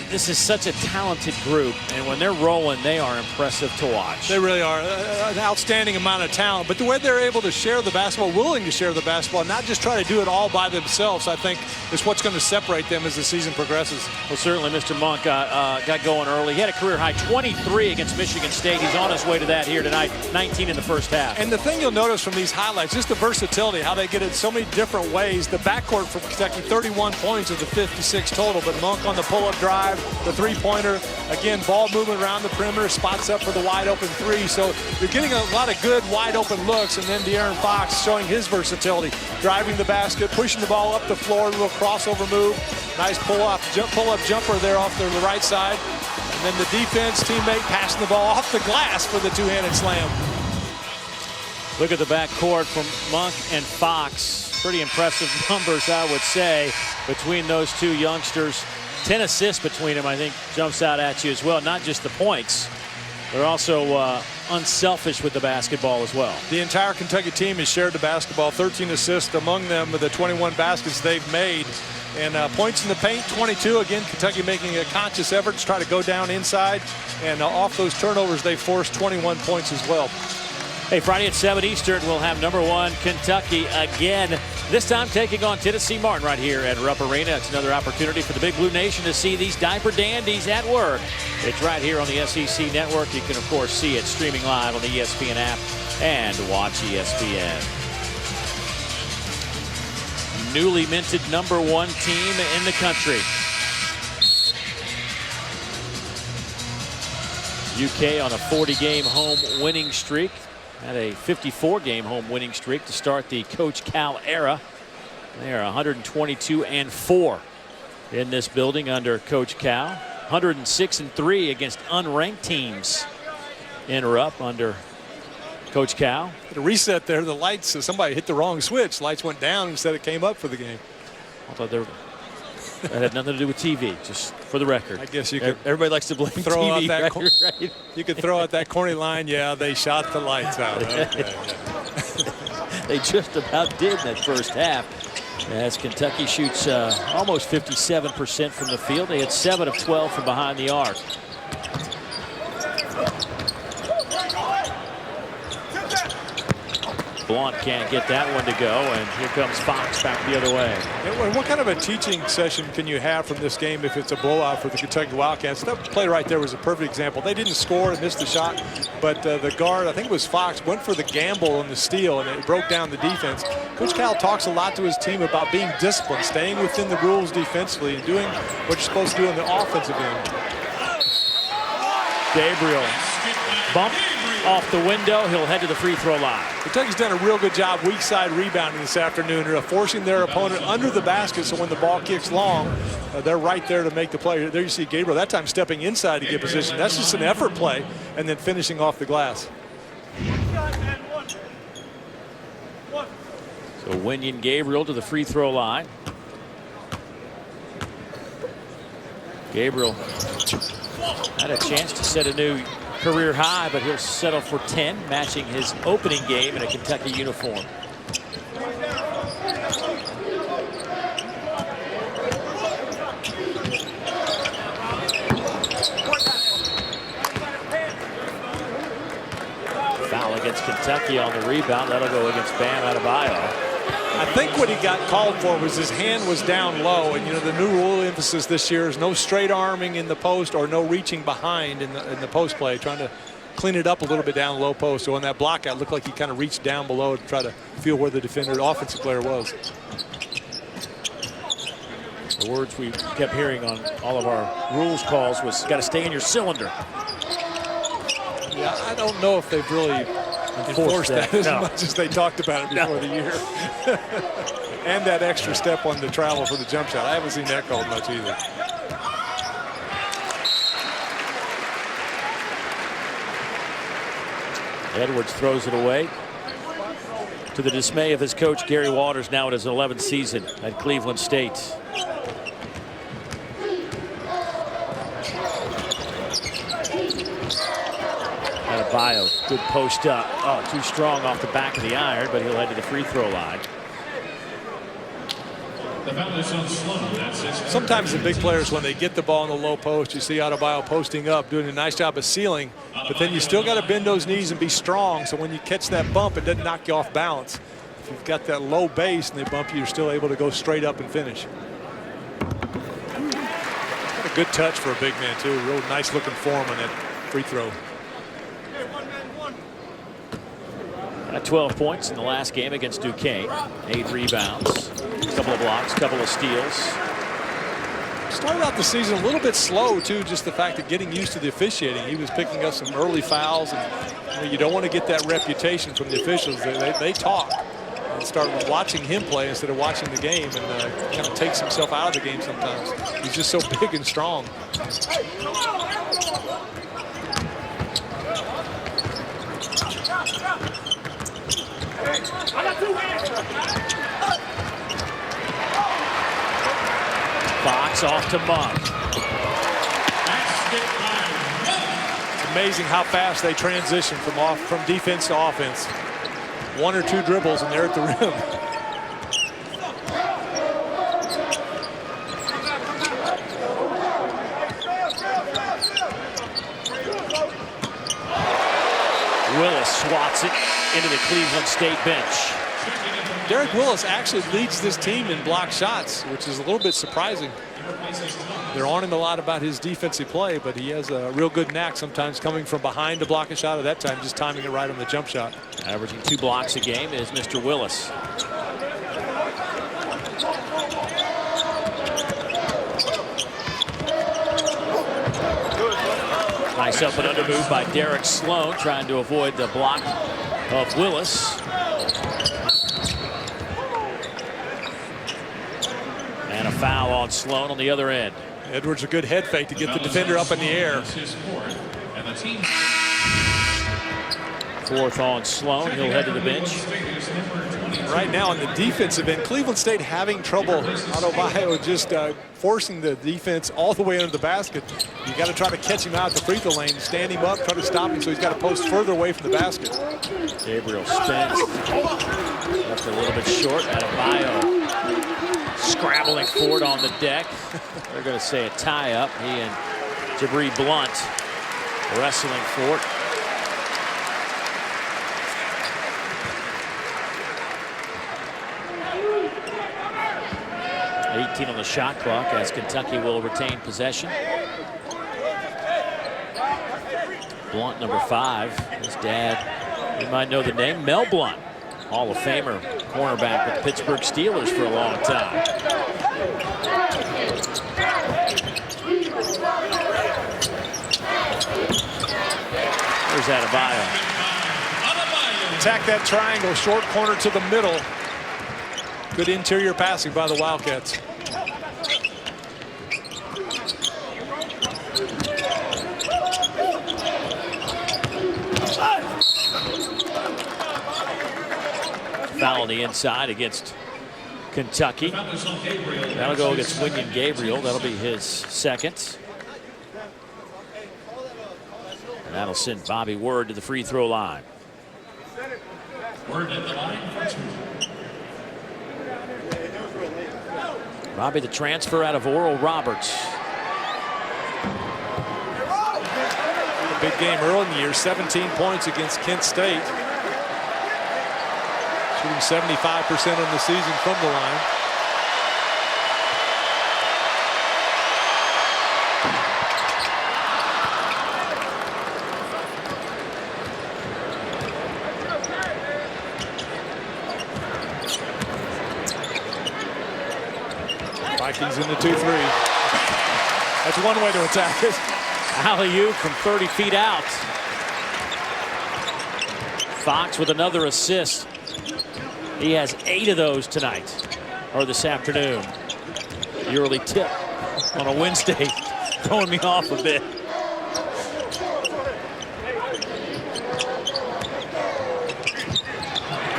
This is such a talented group, and when they're rolling, they are impressive to watch. They really are. An outstanding amount of talent, but the way they're able to share the basketball, willing to share the basketball, not just try to do it all by themselves, I think is what's going to separate them as the season progresses. Well, certainly Mr. Monk got going early. He had a career-high 23 against Michigan State. He's on his way to that here tonight, 19 in the first half. And the thing you'll notice from these highlights, just the versatility, how they get it so many different ways. The backcourt from Kentucky, 31 points of the 56 total, but Monk on the pull-up drive, the three-pointer, again, ball movement around the perimeter, spots up for the wide-open three. So you're getting a lot of good wide-open looks, and then De'Aaron Fox showing his versatility, driving the basket, pushing the ball up the floor, a little crossover move, nice pull-up jumper there off the right side, and then the defense teammate passing the ball off the glass for the two-handed slam. Look at the backcourt from Monk and Fox. Pretty impressive numbers, I would say, between those two youngsters. 10 assists between them, I think, jumps out at you as well. Not just the points. They're also unselfish with the basketball as well. The entire Kentucky team has shared the basketball. 13 assists among them with the 21 baskets they've made. And points in the paint, 22. Again, Kentucky making a conscious effort to try to go down inside. And off those turnovers, they forced 21 points as well. Hey, Friday at 7 Eastern, we'll have #1 Kentucky again. This time taking on Tennessee Martin right here at Rupp Arena. It's another opportunity for the Big Blue Nation to see these diaper dandies at work. It's right here on the SEC Network. You can, of course, see it streaming live on the ESPN app and watch ESPN. Newly minted #1 team in the country. UK on a 40-game home winning streak. Had a 54-game home winning streak to start the Coach Cal era. They are 122-4 in this building under Coach Cal. 106-3 against unranked teams in Rupp under Coach Cal. At a reset there, the lights, somebody hit the wrong switch. Lights went down instead it came up for the game. I thought that had nothing to do with TV, just for the record. I guess you could. Everybody likes to blame throw TV. Out that Right? You could throw out that corny line. Yeah, they shot the lights out. Okay. They just about did in that first half. As Kentucky shoots almost 57% from the field. They had 7 of 12 from behind the arc. Blunt can't get that one to go, and here comes Fox back the other way. And what kind of a teaching session can you have from this game if it's a blowout for the Kentucky Wildcats? That play right there was a perfect example. They didn't score and missed the shot, but the guard, I think it was Fox, went for the gamble and the steal, and it broke down the defense. Coach Cal talks a lot to his team about being disciplined, staying within the rules defensively, and doing what you're supposed to do in the offensive end. Gabriel bump off the window. He'll head to the free throw line. Kentucky's done a real good job weak side rebounding this afternoon. They're forcing their opponent under the basket, so when the ball kicks long, they're right there to make the play. There you see Gabriel, that time stepping inside to get position. That's just an effort play, and then finishing off the glass. So Winion Gabriel to the free throw line. Gabriel had a chance to set a new career high, but he'll settle for 10, matching his opening game in a Kentucky uniform. Foul against Kentucky on the rebound. That'll go against Bam Adebayo. I think what he got called for was his hand was down low, and you know the new rule emphasis this year is no straight arming in the post or no reaching behind in the post play, trying to clean it up a little bit down low post. So on that block out, it looked like he kind of reached down below to try to feel where the defender, the offensive player was. The words we kept hearing on all of our rules calls was got to stay in your cylinder. Yeah, I don't know if they've really enforced that as much as they talked about it before the year. And that extra step on the travel for the jump shot. I haven't seen that called much either. Edwards throws it away, to the dismay of his coach Gary Waters, now in his 11th season at Cleveland State. Adebayo, good post up. Oh, too strong off the back of the iron, but he'll head to the free throw line. Sometimes the big players, when they get the ball in the low post, you see Adebayo posting up, doing a nice job of sealing, but then you still got to bend those knees and be strong, so when you catch that bump, it doesn't knock you off balance. If you've got that low base and they bump you, you're still able to go straight up and finish. Got a good touch for a big man, too. Real nice looking form on that free throw. Got 12 points in the last game against Duquesne. 8 rebounds, a couple of blocks, a couple of steals. Started out the season a little bit slow, too, just the fact of getting used to the officiating. He was picking up some early fouls, and you don't want to get that reputation from the officials. They talk and start watching him play instead of watching the game, and kind of takes himself out of the game sometimes. He's just so big and strong. Fox off to Monk. It's amazing how fast they transition from defense to offense. 1 or 2 dribbles and they're at the rim. Willis swats it into the Cleveland State bench. Derek Willis actually leads this team in block shots, which is a little bit surprising. They're on him a lot about his defensive play, but he has a real good knack sometimes coming from behind to block a shot, at that time just timing it right on the jump shot. Averaging 2 blocks a game is Mr. Willis. Nice up and under move by Derek Sloan, trying to avoid the block of Willis. And a foul on Sloan on the other end. Edwards a good head fake to get the defender up in the air. 4th on Sloan. He'll head to the bench. Right now on the defensive end, Cleveland State having trouble. Adebayo just forcing the defense all the way under the basket. You got to try to catch him out at the free throw lane, stand him up, try to stop him, so he's got to post further away from the basket. Gabriel spins. Left a little bit short. Adebayo scrabbling forward on the deck. They're going to say a tie-up. He and Jabri Blunt wrestling for it. .18 on the shot clock as Kentucky will retain possession. Blunt, number 5. His dad, you might know the name, Mel Blunt, Hall of Famer, cornerback with the Pittsburgh Steelers for a long time. There's Adebayo. Attack that triangle, short corner to the middle. Good interior passing by the Wildcats. Foul on the inside against Kentucky. That'll go against William Gabriel. That'll be his 2nd. And that'll send Bobby Word to the free throw line. Word at the line for 2. Robbie, the transfer out of Oral Roberts. A big game early in the year, 17 points against Kent State. Shooting 75% on the season from the line. Vikings in the 2-3. That's one way to attack it. Alley-oop from 30 feet out. Fox with another assist. He has 8 of those tonight, or this afternoon. The early tip on a Wednesday throwing me off a bit.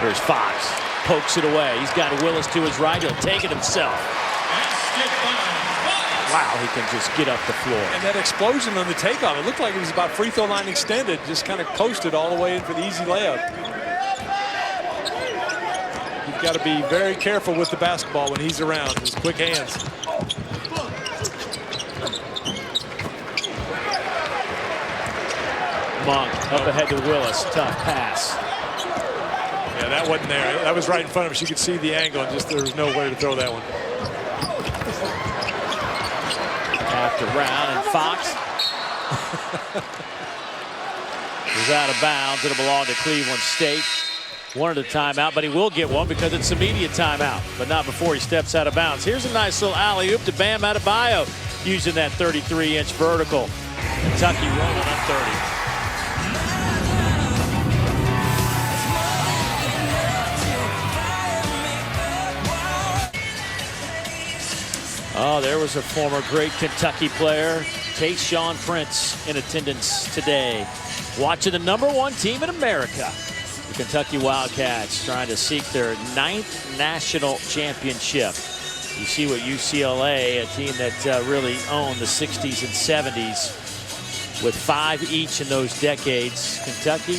There's Fox, pokes it away. He's got Willis to his right. He'll take it himself. Wow, he can just get up the floor. And that explosion on the takeoff, it looked like it was about free throw line extended, just kind of posted all the way in for the easy layup. You've got to be very careful with the basketball when he's around, his quick hands. Monk up ahead to Willis, tough pass. Yeah, that wasn't there. That was right in front of us. You could see the angle, and just there was nowhere to throw that one. After Brown and Fox is out of bounds. It'll belong to Cleveland State. Wanted a timeout, but he will get one because it's immediate timeout, but not before he steps out of bounds. Here's a nice little alley-oop to Bam Adebayo using that 33-inch vertical. Kentucky rolling up 30. Oh, there was a former great Kentucky player, Tayshaun Prince, in attendance today. Watching the #1 team in America, the Kentucky Wildcats, trying to seek their 9th national championship. You see what UCLA, a team that really owned the 60s and 70s with 5 each in those decades. Kentucky,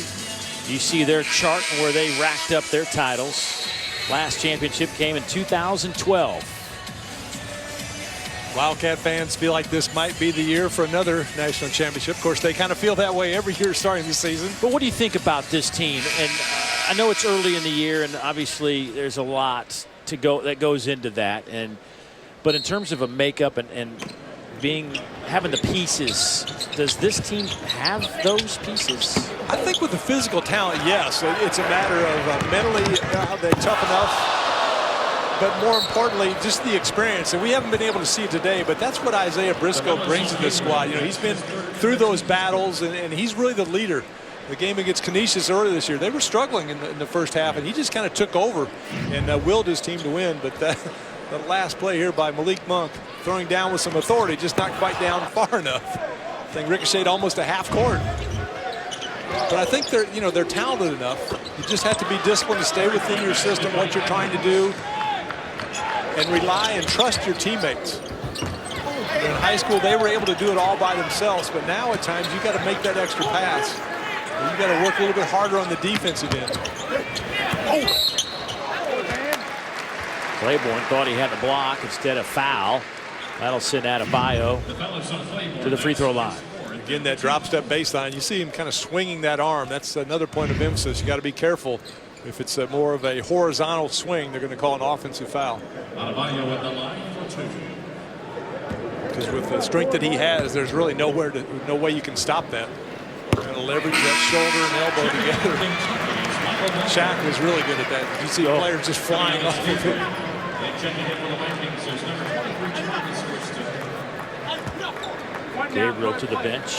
you see their chart and where they racked up their titles. Last championship came in 2012. Wildcat fans feel like this might be the year for another national championship. Of course, they kind of feel that way every year starting the season. But what do you think about this team? And I know it's early in the year, and obviously there's a lot to go that goes into that. But in terms of a makeup and having the pieces, does this team have those pieces? I think with the physical talent, yes. It's a matter of mentally, are they tough enough? But more importantly, just the experience. And we haven't been able to see it today, but that's what Isaiah Briscoe brings to this squad. You know, he's been through those battles, and he's really the leader. The game against Canisius earlier this year, they were struggling in the first half, and he just kind of took over and willed his team to win. But the last play here by Malik Monk, throwing down with some authority, just not quite down far enough. I think ricocheted almost a half court. But I think they're talented enough. You just have to be disciplined to stay within your system, what you're trying to do, and rely and trust your teammates. In high school, they were able to do it all by themselves, but now at times you got to make that extra pass. You got to work a little bit harder on the defensive end. Claiborne thought he had the block instead of foul. That'll send Adebayo to the free throw line. Again, that drop step baseline, you see him kind of swinging that arm. That's another point of emphasis. You got to be careful. If it's more of a horizontal swing, they're going to call an offensive foul. Adebayo at the line for 2. Because with the strength that he has, there's really no way you can stop that. Got to leverage that shoulder and elbow together. Shaq was really good at that. You see players just flying off of him. Gabriel to the bench.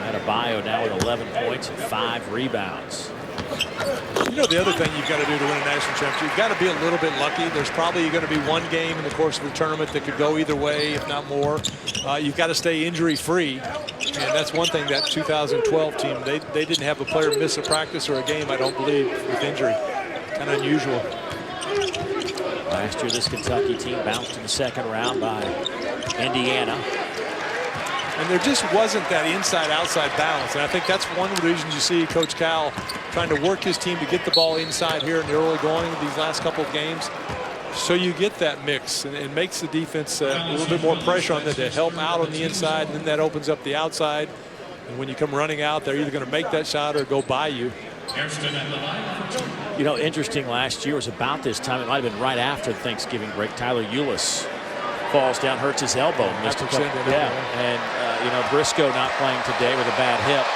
Adebayo now with 11 points and 5 rebounds. You know, the other thing you've got to do to win a national championship, you've got to be a little bit lucky. There's probably going to be one game in the course of the tournament that could go either way, if not more. You've got to stay injury-free, and that's one thing that 2012 team, they didn't have a player miss a practice or a game, I don't believe, with injury. Kind of unusual. Last year, this Kentucky team bounced in the second round by Indiana. And there just wasn't that inside-outside balance. And I think that's one of the reasons you see Coach Cal trying to work his team to get the ball inside here in the early going of these last couple of games. So you get that mix, and it makes the defense a little bit more pressure on them to help out on the inside, and then that opens up the outside. And when you come running out, they're either going to make that shot or go by you. You know, interesting, last year was about this time. It might have been right after the Thanksgiving break. Tyler Eulis falls down, hurts his elbow. Missed a couple. Yeah, and you know, Briscoe not playing today with a bad hip.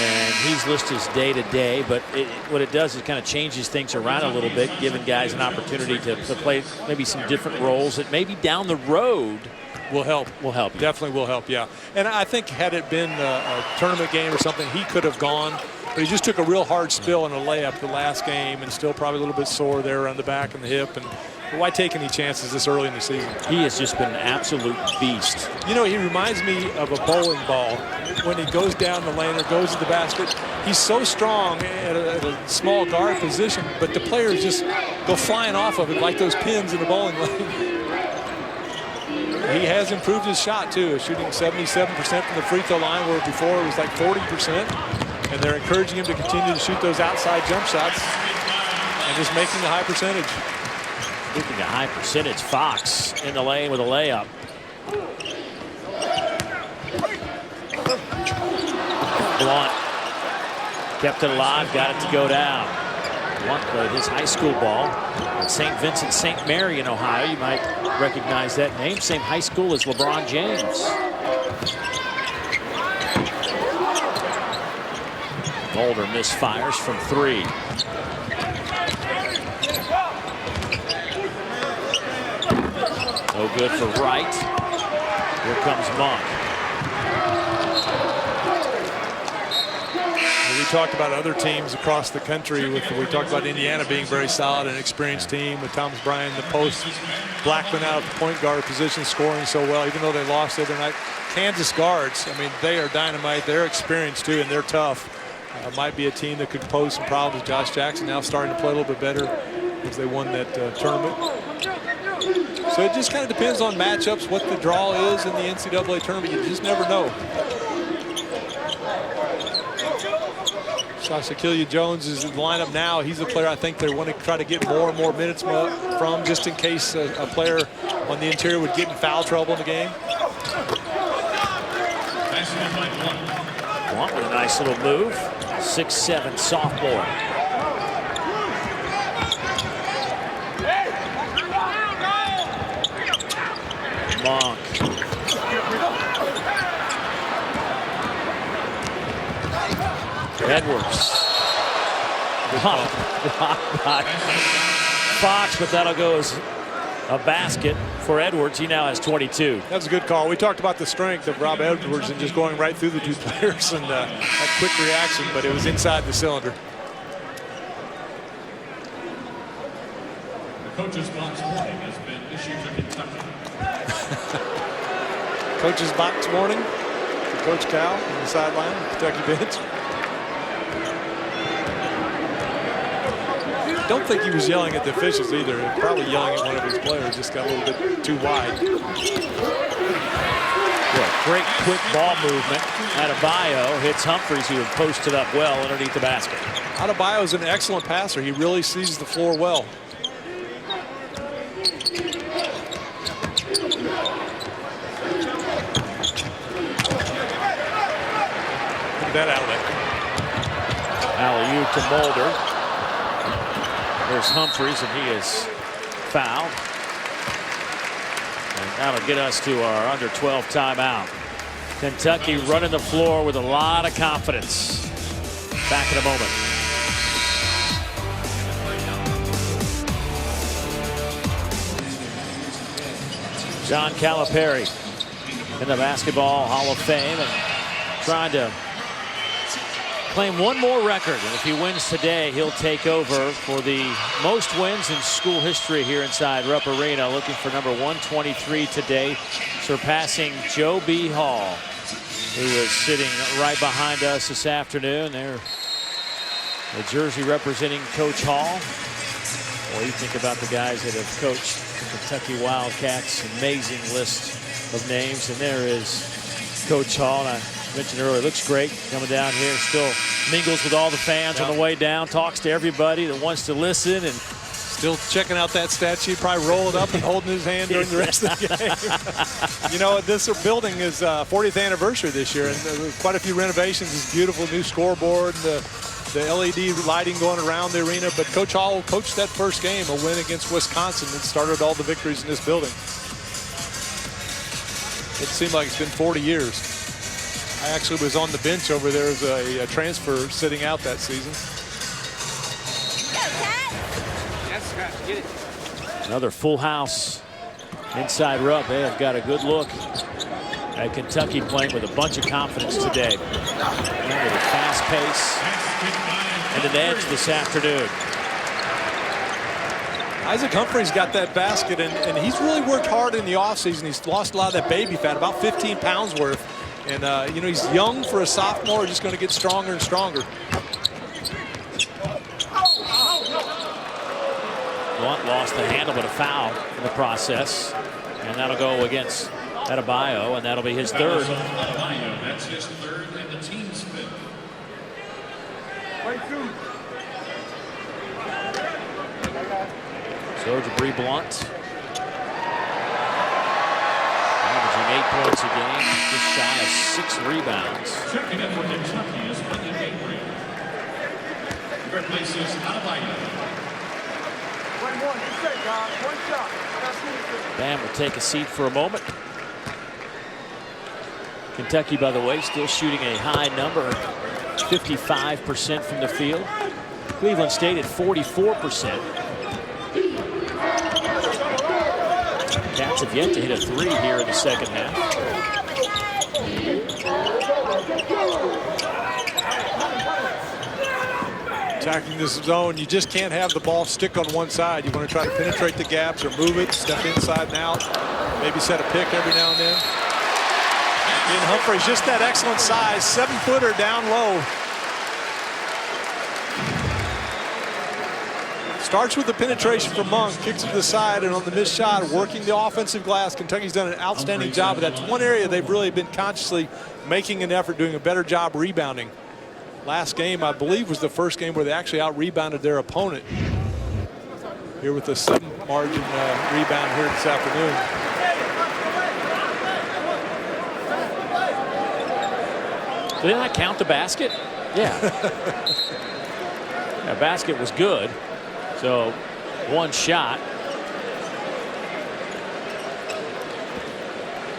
And he's listed as day-to-day, but what it does is kind of changes things around a little bit, giving guys an opportunity to play maybe some different roles that maybe down the road will help. Will help you. Definitely will help, yeah. And I think had it been a tournament game or something, he could have gone. But he just took a real hard spill in a layup the last game, and still probably a little bit sore there around the back and the hip. And why take any chances this early in the season? He has just been an absolute beast. You know, he reminds me of a bowling ball. When he goes down the lane or goes to the basket, he's so strong at a small guard position, but the players just go flying off of it like those pins in the bowling lane. He has improved his shot, too, shooting 77% from the free throw line, where before it was like 40%. And they're encouraging him to continue to shoot those outside jump shots and just making the high percentage. Speaking of high percentage, Fox in the lane with a layup. Blunt kept it alive, got it to go down. Blunt played his high school ball at St. Vincent St. Mary in Ohio. You might recognize that name. Same high school as LeBron James. Mulder misfires from 3. No good for Wright. Here comes Monk. We talked about other teams across the country. We talked about Indiana being very solid and experienced team with Thomas Bryant, the post. Blackman out of the point guard position, scoring so well, even though they lost the other night. Kansas guards, I mean, they are dynamite. They're experienced too, and they're tough. might be a team that could pose some problems. Josh Jackson now starting to play a little bit better as they won that tournament. So it just kind of depends on matchups, what the draw is in the NCAA tournament. You just never know. Shaquille Jones is in the lineup now. He's a player I think they want to try to get more and more minutes from, just in case a player on the interior would get in foul trouble in the game. Blunt with a nice little move. 6'7" sophomore. Monk. Edwards. Blocked by Fox, but that'll go as a basket for Edwards. He now has 22. That's a good call. We talked about the strength of Rob Edwards and just going right through the two players and that quick reaction, but it was inside the cylinder. The coach's box warning has been issued to Kentucky. Coach's box warning to Coach Cal on the sideline, Kentucky bench. I don't think he was yelling at the officials either. Probably yelling at one of his players. Just got a little bit too wide. Yeah, great quick ball movement. Adebayo hits Humphries, who had posted up well underneath the basket. Adebayo is an excellent passer. He really sees the floor well. Get that outlet. Alley-oop to Mulder. There's Humphries, and he is fouled. And that'll get us to our under 12 timeout. Kentucky running the floor with a lot of confidence. Back in a moment. John Calipari in the Basketball Hall of Fame and trying to claim one more record, and if he wins today, he'll take over for the most wins in school history here inside Rupp Arena, looking for number 123 today, surpassing Joe B. Hall, who is sitting right behind us this afternoon. There, the jersey representing Coach Hall. Well, you think about the guys that have coached the Kentucky Wildcats, amazing list of names, and there is Coach Hall. And I mentioned earlier, looks great coming down here, still mingles with all the fans on the way down, talks to everybody that wants to listen, and still checking out that stat sheet, probably roll it up and holding his hand during the rest of the game. You know, this building is 40th anniversary this year, and quite a few renovations. This beautiful new scoreboard, the LED lighting going around the arena. But Coach Hall coached that first game, a win against Wisconsin, and started all the victories in this building. It seemed like it's been 40 years. I actually was on the bench over there as a transfer sitting out that season. Another full house inside Rupp. They have got a good look at Kentucky playing with a bunch of confidence today. And with a fast pace and an edge this afternoon. Isaac Humphries got that basket, and he's really worked hard in the offseason. He's lost a lot of that baby fat, about 15 pounds worth. And, you know, he's young for a sophomore, just going to get stronger and stronger. Blunt lost the handle, but a foul in the process. And that'll go against Adebayo, and that'll be his third. Adebayo, that's his third and the team's fifth. So Jabri Blunt, averaging 8 points a game, just shy of 6 rebounds. Checking in for Kentucky is William Gabriel. Replaces Adebayo. Bam will take a seat for a moment. Kentucky, by the way, still shooting a high number, 55% from the field. Cleveland State at 44%. Cats have yet to hit a 3 here in the second half. Attacking this zone, you just can't have the ball stick on one side. You want to try to penetrate the gaps or move it, step inside and out, maybe set a pick every now and then. And Humphries, just that excellent size, 7-footer down low. Starts with the penetration from Monk, kicks it to the side, and on the missed shot, working the offensive glass. Kentucky's done an outstanding job. But that's one area they've really been consciously making an effort, doing a better job rebounding. Last game, I believe, was the first game where they actually out-rebounded their opponent. Here with the 7-margin rebound here this afternoon. Did they not count the basket? Yeah. The basket was good. So one shot.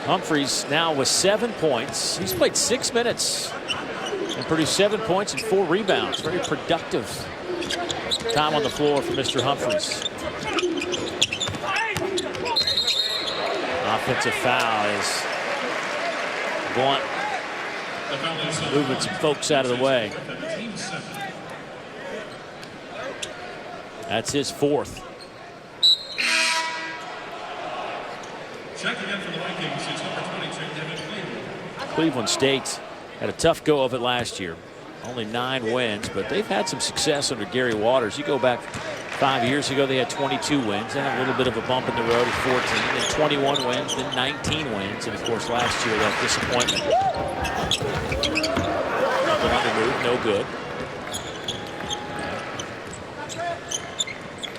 Humphries now with 7 points. He's played 6 minutes and produced 7 points and 4 rebounds. Very productive time on the floor for Mr. Humphries. Offensive foul is Blunt moving some folks out of the way. That's his 4th. Checking in for the Vikings, it's number 22, Cleveland State had a tough go of it last year. Only 9 wins, but they've had some success under Gary Waters. You go back 5 years ago, they had 22 wins. They had a little bit of a bump in the road at 14, then 21 wins, then 19 wins, and of course last year that disappointment. But on the move, no good.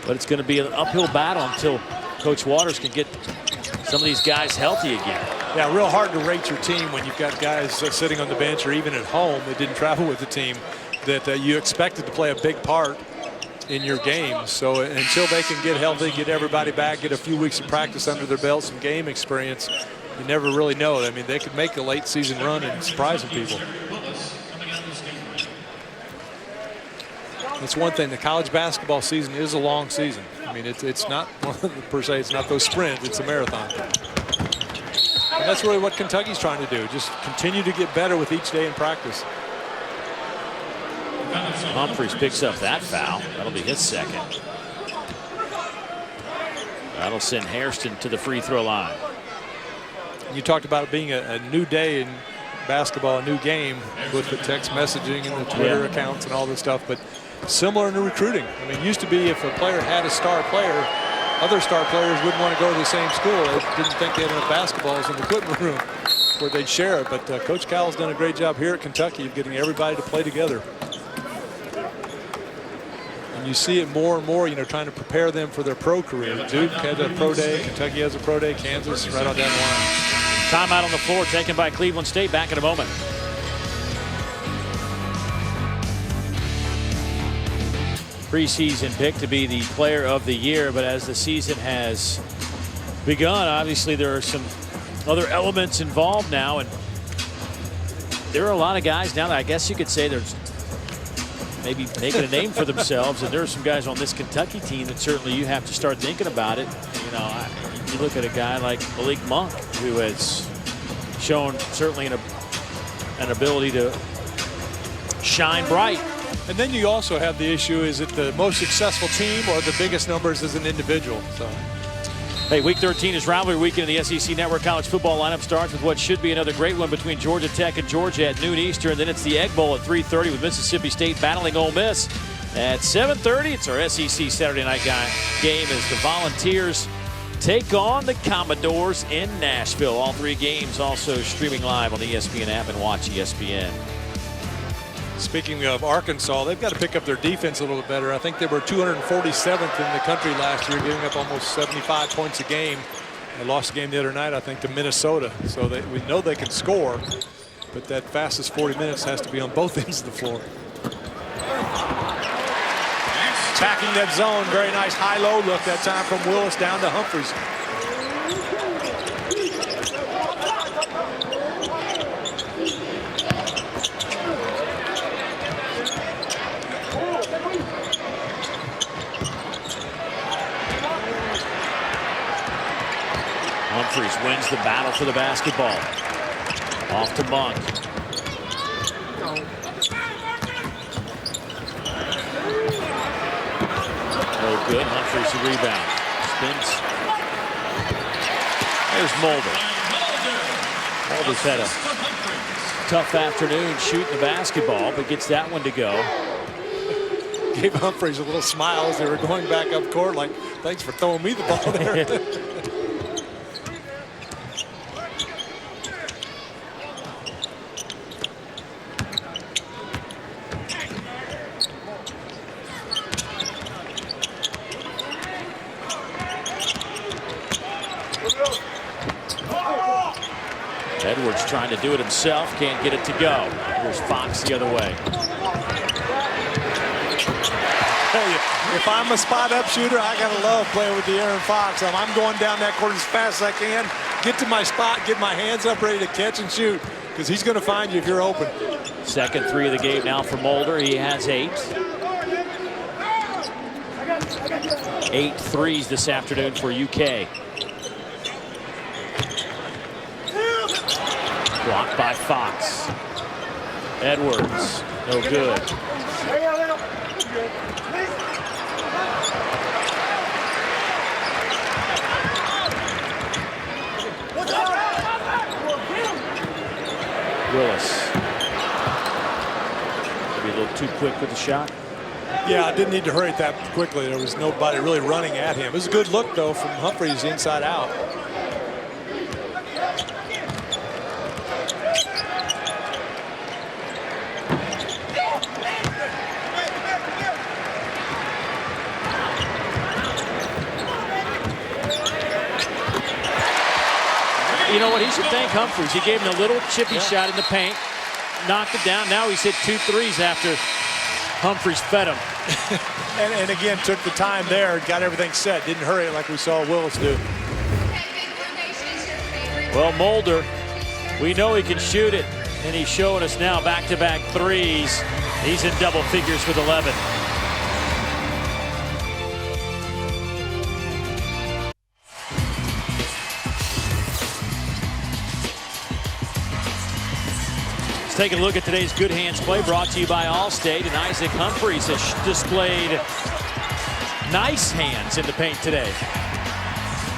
But it's going to be an uphill battle until Coach Waters can get some of these guys healthy again. Yeah, real hard to rate your team when you've got guys sitting on the bench or even at home that didn't travel with the team that you expected to play a big part in your game. So until they can get healthy, get everybody back, get a few weeks of practice under their belt, some game experience, you never really know. I mean, they could make a late season run and surprising people. That's one thing. The college basketball season is a long season. I mean, it's not per se, it's not those sprints, it's a marathon. And that's really what Kentucky's trying to do. Just continue to get better with each day in practice. Humphries picks up that foul. That'll be his 2nd. That'll send Hairston to the free throw line. You talked about it being a new day in basketball, a new game with the text messaging and the Twitter accounts and all this stuff, but similar in recruiting. I mean, it used to be if a player had a star player, other star players wouldn't want to go to the same school. They didn't think they had enough basketballs in the equipment room where they'd share it. But Coach Cowell's done a great job here at Kentucky of getting everybody to play together. And you see it more and more, you know, trying to prepare them for their pro career. Duke had a pro day, Kentucky has a pro day, Kansas right on down the line. Timeout on the floor taken by Cleveland State. Back in a moment. Preseason pick to be the player of the year, but as the season has begun, obviously there are some other elements involved now, and there are a lot of guys now that I guess you could say they're maybe making a name for themselves, and there are some guys on this Kentucky team that certainly you have to start thinking about it. You know, you look at a guy like Malik Monk, who has shown certainly an ability to shine bright. And then you also have the issue, is it the most successful team or the biggest numbers as an individual? So, hey, Week 13 is rivalry weekend in the SEC Network College Football lineup. Starts with what should be another great one between Georgia Tech and Georgia at noon Eastern. Then it's the Egg Bowl at 3:30 with Mississippi State battling Ole Miss. At 7:30, it's our SEC Saturday night game as the Volunteers take on the Commodores in Nashville. All 3 games also streaming live on the ESPN app and watch ESPN. speaking of Arkansas, they've got to pick up their defense a little bit better. I think they were 247th in the country last year, giving up almost 75 points a game. They lost the game the other night, I think, to Minnesota. So we know they can score, but that fastest 40 minutes has to be on both ends of the floor. Attacking that zone, very nice high-low look that time from Willis down to Humphries. Humphries wins the battle for the basketball. Off to Monk. No good. Humphries the rebound. Spins. There's Mulder. Mulder's had a tough afternoon shooting the basketball, but gets that one to go. gave Humphreys a little smile as they were going back up court, like, thanks for throwing me the ball there. Edwards trying to do it himself, can't get it to go. Here's Fox the other way. Hey, if I'm a spot-up shooter, I gotta love playing with De'Aaron Fox. I'm going down that court as fast as I can, get to my spot, get my hands up, ready to catch and shoot, because he's going to find you if you're open. Second three of the game now for Mulder. He has 8. 8 threes this afternoon for UK. Blocked by Fox. Edwards, no good. Willis. Maybe a little too quick with the shot. Yeah, I didn't need to hurry it that quickly. There was nobody really running at him. It was a good look, though, from Humphreys inside out. You know what? He should thank Humphreys. He gave him a little chippy shot in the paint, knocked it down. Now he's hit 2 threes after Humphreys fed him. and again, took the time there, got everything set. Didn't hurry it like we saw Willis do. Well, Mulder, we know he can shoot it, and he's showing us now back-to-back threes. He's in double figures with 11. Let's take a look at today's Good Hands play, brought to you by Allstate. And Isaac Humphreys has displayed nice hands in the paint today.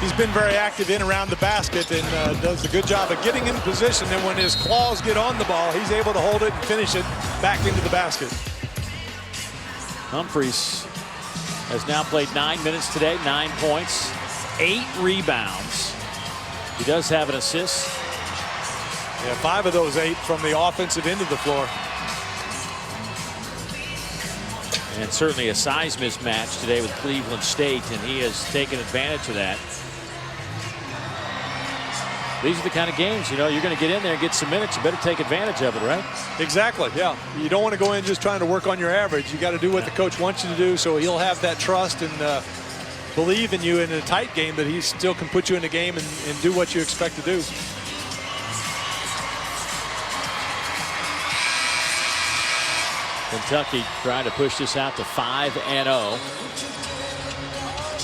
He's been very active in around the basket and does a good job of getting in position. And when his claws get on the ball, he's able to hold it and finish it back into the basket. Humphreys has now played 9 minutes today, 9 points, 8 rebounds. He does have an assist. Yeah, 5 of those 8 from the offensive end of the floor. And certainly a size mismatch today with Cleveland State, and he has taken advantage of that. These are the kind of games, you know, you're going to get in there and get some minutes. You better take advantage of it, right? Exactly, yeah. You don't want to go in just trying to work on your average. You got to do what the coach wants you to do, so he'll have that trust and believe in you in a tight game that he still can put you in the game and do what you expect to do. Kentucky trying to push this out to 5-0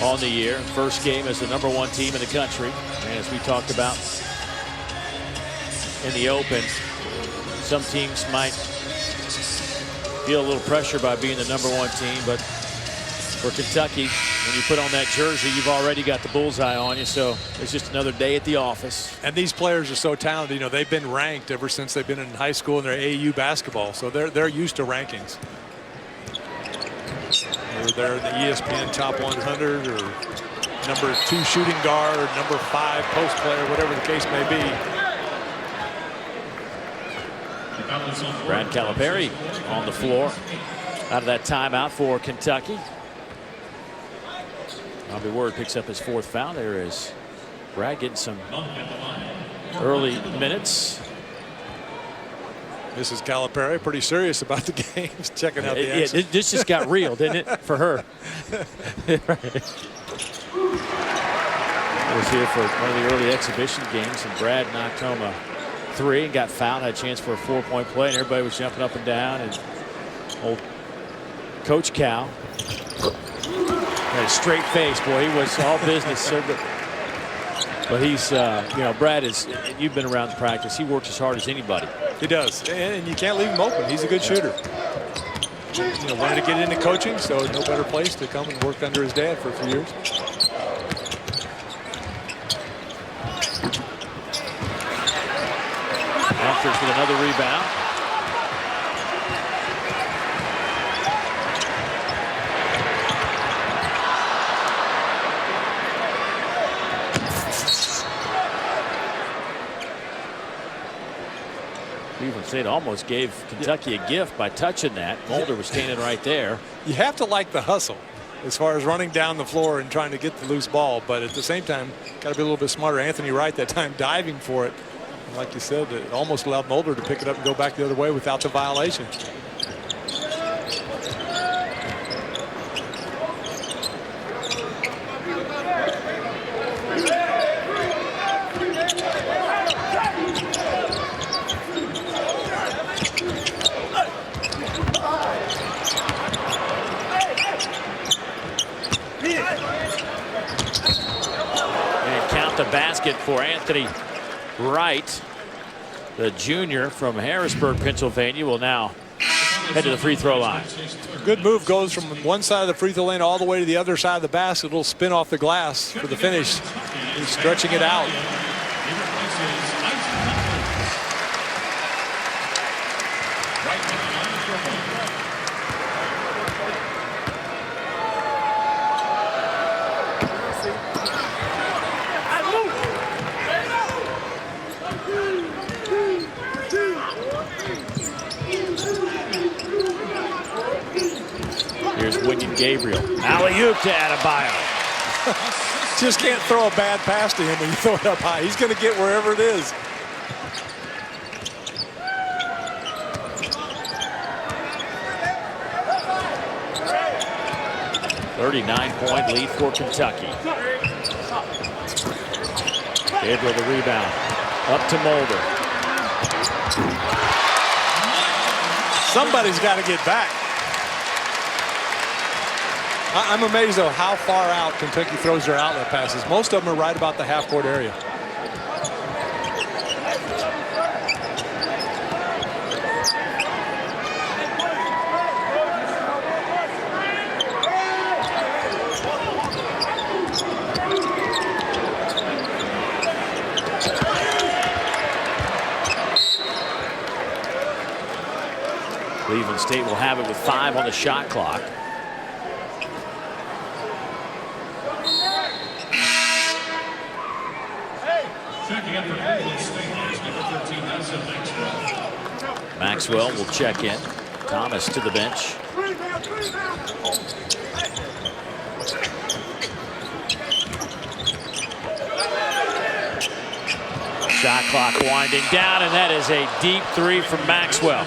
on the year. First game as the #1 team in the country. And as we talked about in the open, some teams might feel a little pressure by being the #1 team, but for Kentucky, when you put on that jersey, you've already got the bullseye on you, so it's just another day at the office. And these players are so talented. You know, they've been ranked ever since they've been in high school in their AAU basketball, so they're used to rankings. Whether they're in the ESPN top 100 or #2 shooting guard, #5 post player, whatever the case may be. Brad Calipari on the floor out of that timeout for Kentucky. Bobby Ward picks up his 4th foul. There is Brad getting some early minutes. This is Calipari, pretty serious about the games, checking out the action. This just got real, didn't it, for her? I was here for one of the early exhibition games, and Brad knocked home a 3 and got fouled, had a chance for a 4-point play, and everybody was jumping up and down. And old Coach Cal had a straight face, boy. He was all business. So good. But he's, you know, Brad is, you've been around the practice. He works as hard as anybody. He does, and you can't leave him open. He's a good shooter. You know, wanted to get into coaching, so no better place to come and work under his dad for a few years. Humphreys with another rebound. State almost gave Kentucky a gift by touching that. Mulder was standing right there. You have to like the hustle as far as running down the floor and trying to get the loose ball, but at the same time, got to be a little bit smarter. Anthony Wright that time diving for it. And like you said, it almost allowed Mulder to pick it up and go back the other way without the violation. The basket for Anthony Wright, the junior from Harrisburg, Pennsylvania, will now head to the free throw line. Good move, goes from one side of the free throw lane all the way to the other side of the basket. It'll spin off the glass for the finish. He's stretching it out. Here's William Gabriel. Alley-oop to Adebayo. Just can't throw a bad pass to him when you throw it up high. He's going to get wherever it is. .39 lead for Kentucky. Gabriel the rebound. Up to Mulder. Somebody's got to get back. I'm amazed, though, how far out Kentucky throws their outlet passes. Most of them are right about the half-court area. Cleveland State will have it with 5 on the shot clock. Maxwell will check in. Thomas to the bench. Shot clock winding down, and that is a deep three from Maxwell.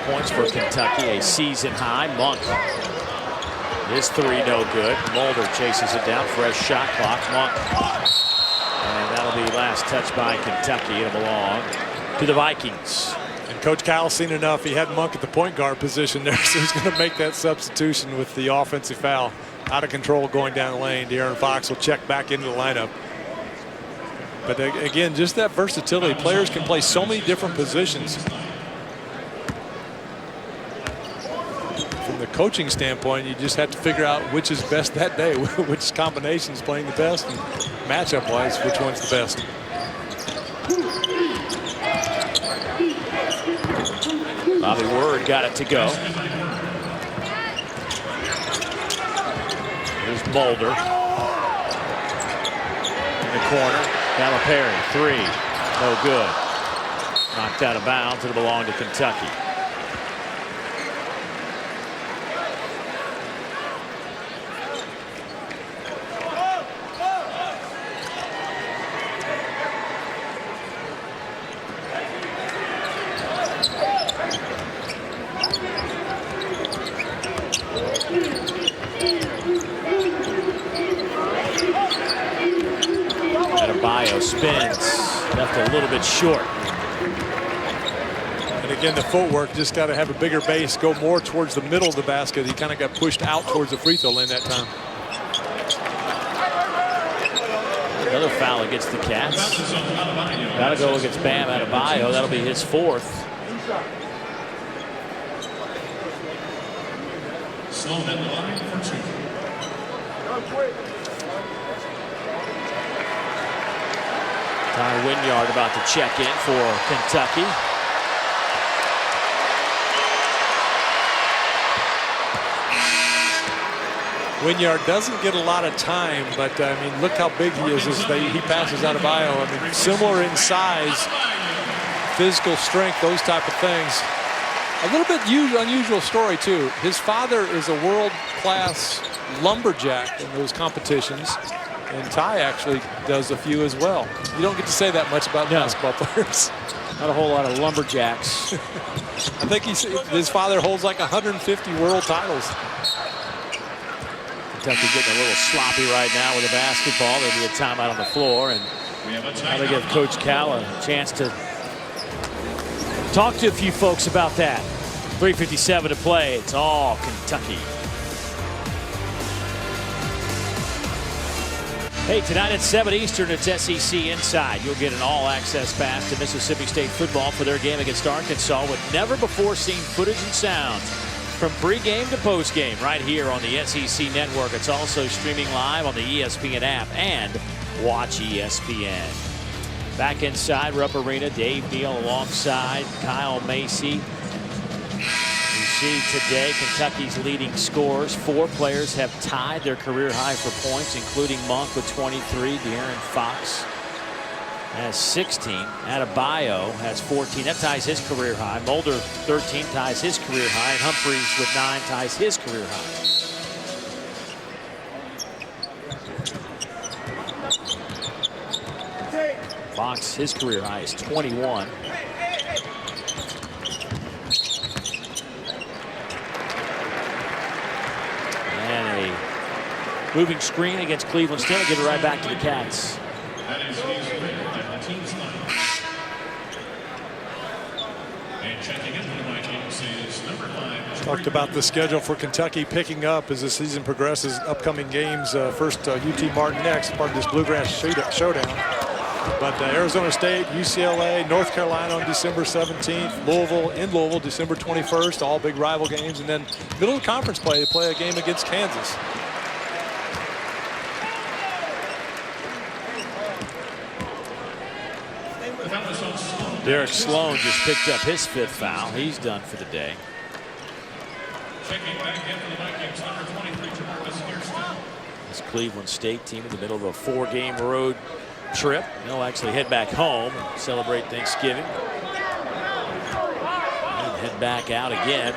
Points for Kentucky, a season high. Monk, his three no good. Mulder chases it down. Fresh shot clock. Monk, and that'll be last touch by Kentucky. It'll belong to the Vikings. And Coach Cowell's seen enough. He had Monk at the point guard position there, so he's going to make that substitution with the offensive foul. Out of control going down the lane. De'Aaron Fox will check back into the lineup. But again, just that versatility. Players can play so many different positions. From the coaching standpoint, you just have to figure out which is best that day, which combination is playing the best, and matchup-wise, which one's the best. Bobby Word got it to go. Here's Mulder in the corner. Calipari, three, no good. Knocked out of bounds. It'll belong to Kentucky. Adebayo spins, left a little bit short. And again, the footwork, just got to have a bigger base, go more towards the middle of the basket. He kind of got pushed out towards the free throw lane that time. Another foul against the Cats. Got to go against Bam Adebayo. That'll be his fourth. Sloan at the line for two. Ty Winyard about to check in for Kentucky. Wynyard doesn't get a lot of time, but I mean, look how big he is as he passes Adebayo. I mean, similar in size, physical strength, those type of things. A little bit unusual story too. His father is a world-class lumberjack in those competitions, and Ty actually does a few as well. You don't get to say that much about basketball players. Not a whole lot of lumberjacks. I think his father holds like 150 world titles. Kentucky getting a little sloppy right now with the basketball. There'll be a timeout on the floor, and now they give Coach Cal a chance to talk to a few folks about that. 3:57 to play. It's all Kentucky. Hey, tonight at 7 Eastern, it's SEC Inside. You'll get an all-access pass to Mississippi State football for their game against Arkansas with never-before-seen footage and sounds from pregame to postgame right here on the SEC Network. It's also streaming live on the ESPN app and watch ESPN. Back inside Rupp Arena, Dave Neal alongside Kyle Macy. You see today Kentucky's leading scorers. 4 players have tied their career high for points, including Monk with 23. De'Aaron Fox has 16. Adebayo has 14. That ties his career high. Mulder 13 ties his career high. And Humphreys with 9 ties his career high. Fox, his career high is 21. And a moving screen against Cleveland State. Give it right back to the Cats. That is his win and the team's line. And checking in for the Vikings is number 5. Talked about the schedule for Kentucky picking up as the season progresses. Upcoming games, first UT Martin next, part of this Bluegrass Showdown. But Arizona State, UCLA, North Carolina on December 17th, Louisville in Louisville December 21st, all big rival games. And then middle of the conference play, they play a game against Kansas. Derek Sloan just picked up his 5th foul. He's done for the day. Checking back in for the Vikings, number 23, Jamarcus Hairston. This Cleveland State team in the middle of a 4-game road trip. They'll actually head back home and celebrate Thanksgiving. And head back out again.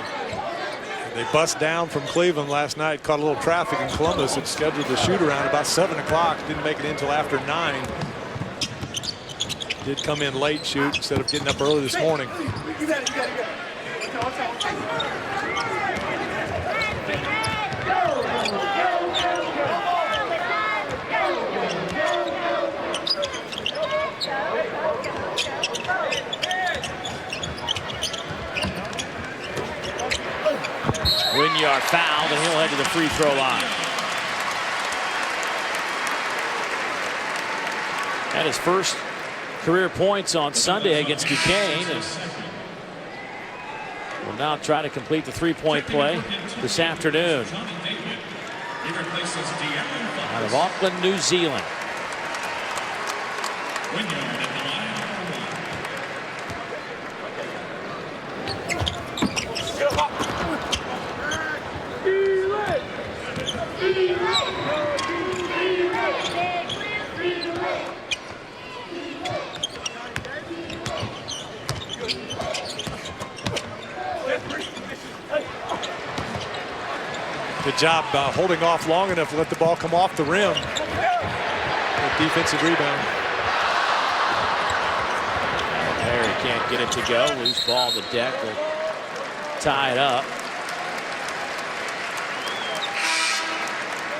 They bust down from Cleveland last night, caught a little traffic in Columbus. Had scheduled the shoot around about 7 o'clock. Didn't make it in until after 9. Did come in late shoot instead of getting up early this morning. Wynyard fouled, and he'll head to the free throw line. And his first career points on Sunday against Duquesne. And will now try to complete the 3-point play this afternoon. Out of Auckland, New Zealand. Good job holding off long enough to let the ball come off the rim. Good defensive rebound. Perry can't get it to go. Loose ball on the deck. Will tie it up.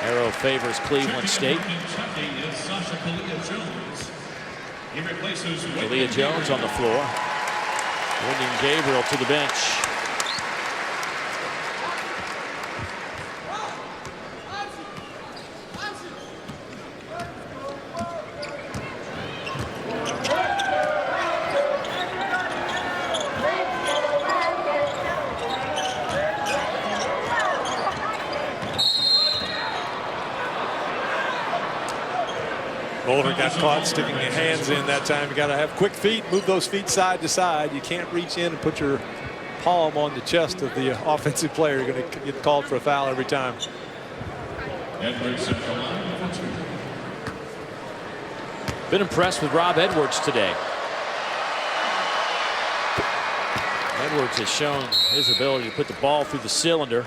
Arrow favors Cleveland State. Kalia Jones on the floor. Bringing Gabriel to the bench. Mulder got caught sticking your hands in that time. You got to have quick feet, move those feet side to side. You can't reach in and put your palm on the chest of the offensive player. You're going to get called for a foul every time. Edwards at the line for 2. Been impressed with Rob Edwards today. Edwards has shown his ability to put the ball through the cylinder.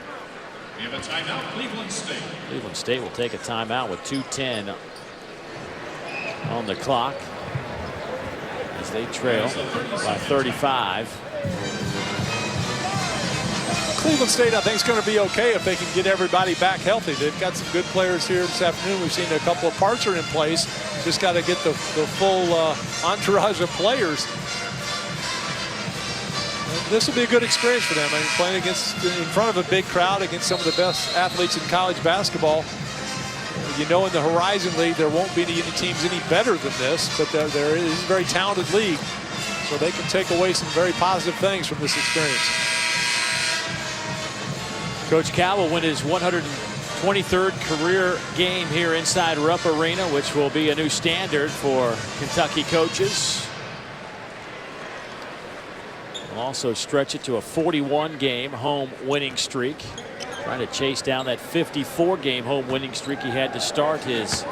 We have a timeout, Cleveland State. Cleveland State will take a timeout with 2:10 on the clock as they trail by 35. Cleveland State, I think, is going to be okay if they can get everybody back healthy. They've got some good players here this afternoon. We've seen a couple of parts are in place. Just got to get the full entourage of players. This will be a good experience for them. I mean, playing in front of a big crowd against some of the best athletes in college basketball. You know, in the Horizon League, there won't be any teams any better than this, but there is a very talented league, so they can take away some very positive things from this experience. Coach Cal will win his 123rd career game here inside Rupp Arena, which will be a new standard for Kentucky coaches. We'll also stretch it to a 41-game home winning streak, trying to chase down that 54-game home winning streak he had to start his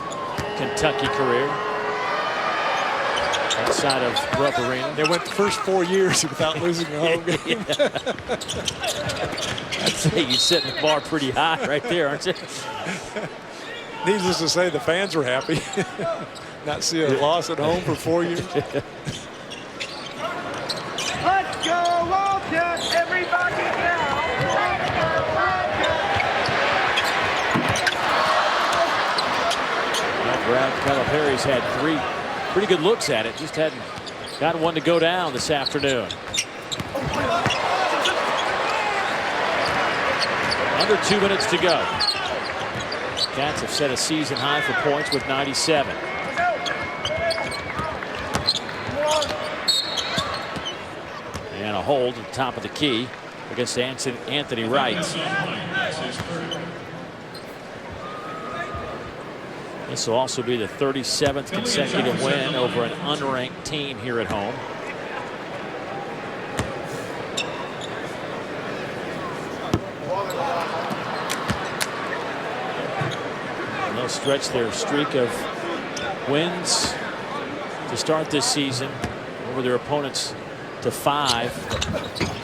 Kentucky career outside of Rupp Arena. They went the first 4 years without losing a home game. I'd say you're setting the bar pretty high right there, aren't you? Needless to say, the fans were happy. Not see a loss at home for 4 years. Let's go, Wildcat, everybody down. Brad Calipari's had 3 pretty good looks at it. Just hadn't gotten one to go down this afternoon. Under 2 minutes to go. Cats have set a season high for points with 97. And a hold at the top of the key against Anthony Wright. This will also be the 37th consecutive win over an unranked team here at home. And they'll stretch their streak of wins to start this season over their opponents to 5,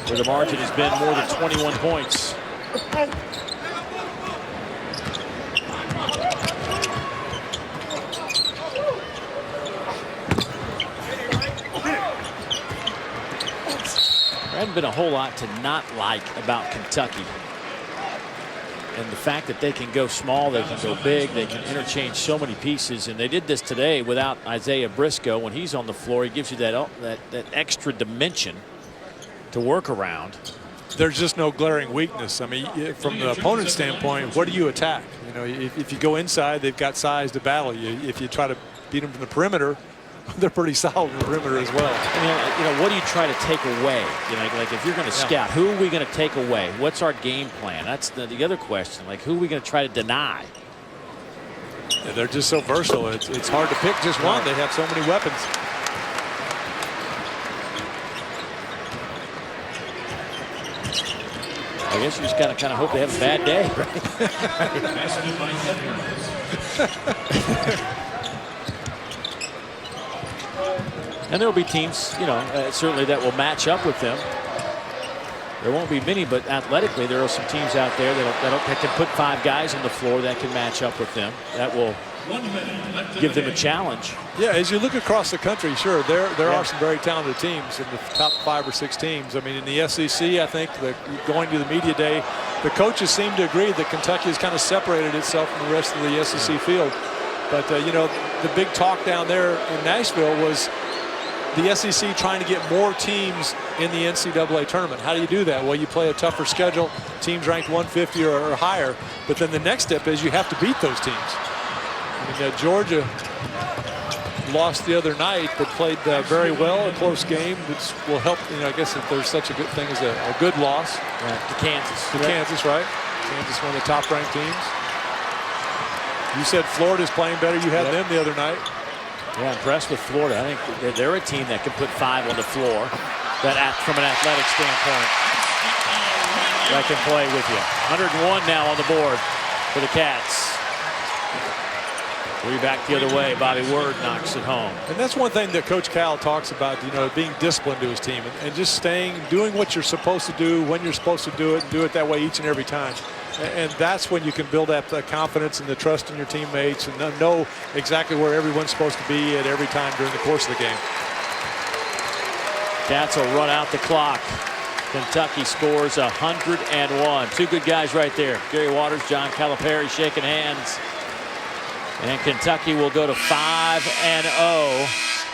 where the margin has been more than 21 points. There hasn't been a whole lot to not like about Kentucky. And the fact that they can go small, they can go big, they can interchange so many pieces. And they did this today without Isaiah Briscoe. When he's on the floor, he gives you that extra dimension to work around. There's just no glaring weakness. I mean, from the opponent's standpoint, what do you attack? You know, if you go inside, they've got size to battle you. If you try to beat them from the perimeter, they're pretty solid in the perimeter as well. I mean, you know, what do you try to take away? You know, like if you're going to scout, who are we going to take away? What's our game plan? That's the other question. Like, who are we going to try to deny? Yeah, they're just so versatile. It's hard to pick just one. They have so many weapons. I guess you just got to kind of hope they have a bad day, right? And there will be teams, you know, certainly that will match up with them. There won't be many, but athletically, there are some teams out there that can put 5 guys on the floor that can match up with them. That will give them a challenge. Yeah, as you look across the country, sure, there are some very talented teams in the top 5 or 6 teams. I mean, in the SEC, I think going to the media day, the coaches seem to agree that Kentucky has kind of separated itself from the rest of the SEC field. But, you know, the big talk down there in Nashville was the SEC trying to get more teams in the NCAA tournament. How do you do that? Well, you play a tougher schedule, teams ranked 150 or higher. But then the next step is you have to beat those teams. I mean, Georgia lost the other night, but played very well, a close game, which will help. You know, I guess if there's such a good thing as a good loss. To Kansas. Kansas, right? Kansas, one of the top-ranked teams. You said Florida's playing better. You had them the other night. Yeah, impressed with Florida. I think they're a team that can put 5 on the floor. That from an athletic standpoint, that can play with you. 101 now on the board for the Cats. Three back the other way. Bobby Word knocks it home. And that's one thing that Coach Cal talks about, you know, being disciplined to his team and just doing what you're supposed to do when you're supposed to do it, and do it that way each and every time. And that's when you can build up the confidence and the trust in your teammates and know exactly where everyone's supposed to be at every time during the course of the game. Cats will run out the clock. Kentucky scores 101. Two good guys right there. Gary Waters, John Calipari shaking hands. And Kentucky will go to 5-0.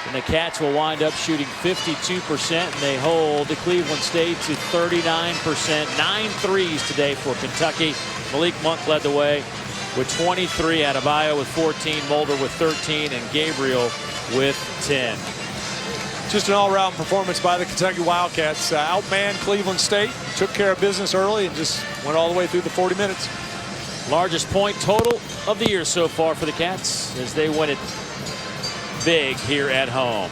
And the Cats will wind up shooting 52%. And they hold the Cleveland State to 39%. 9 threes today for Kentucky. Malik Monk led the way with 23. Adebayo with 14. Mulder with 13. And Gabriel with 10. Just an all-around performance by the Kentucky Wildcats. Outmanned Cleveland State, took care of business early, and just went all the way through the 40 minutes. Largest point total of the year so far for the Cats as they win it big here at home.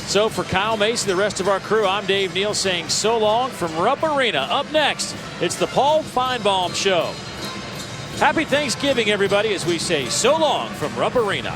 So for Kyle Mason, the rest of our crew, I'm Dave Neal saying so long from Rupp Arena. Up next, it's the Paul Feinbaum Show. Happy Thanksgiving, everybody, as we say so long from Rupp Arena.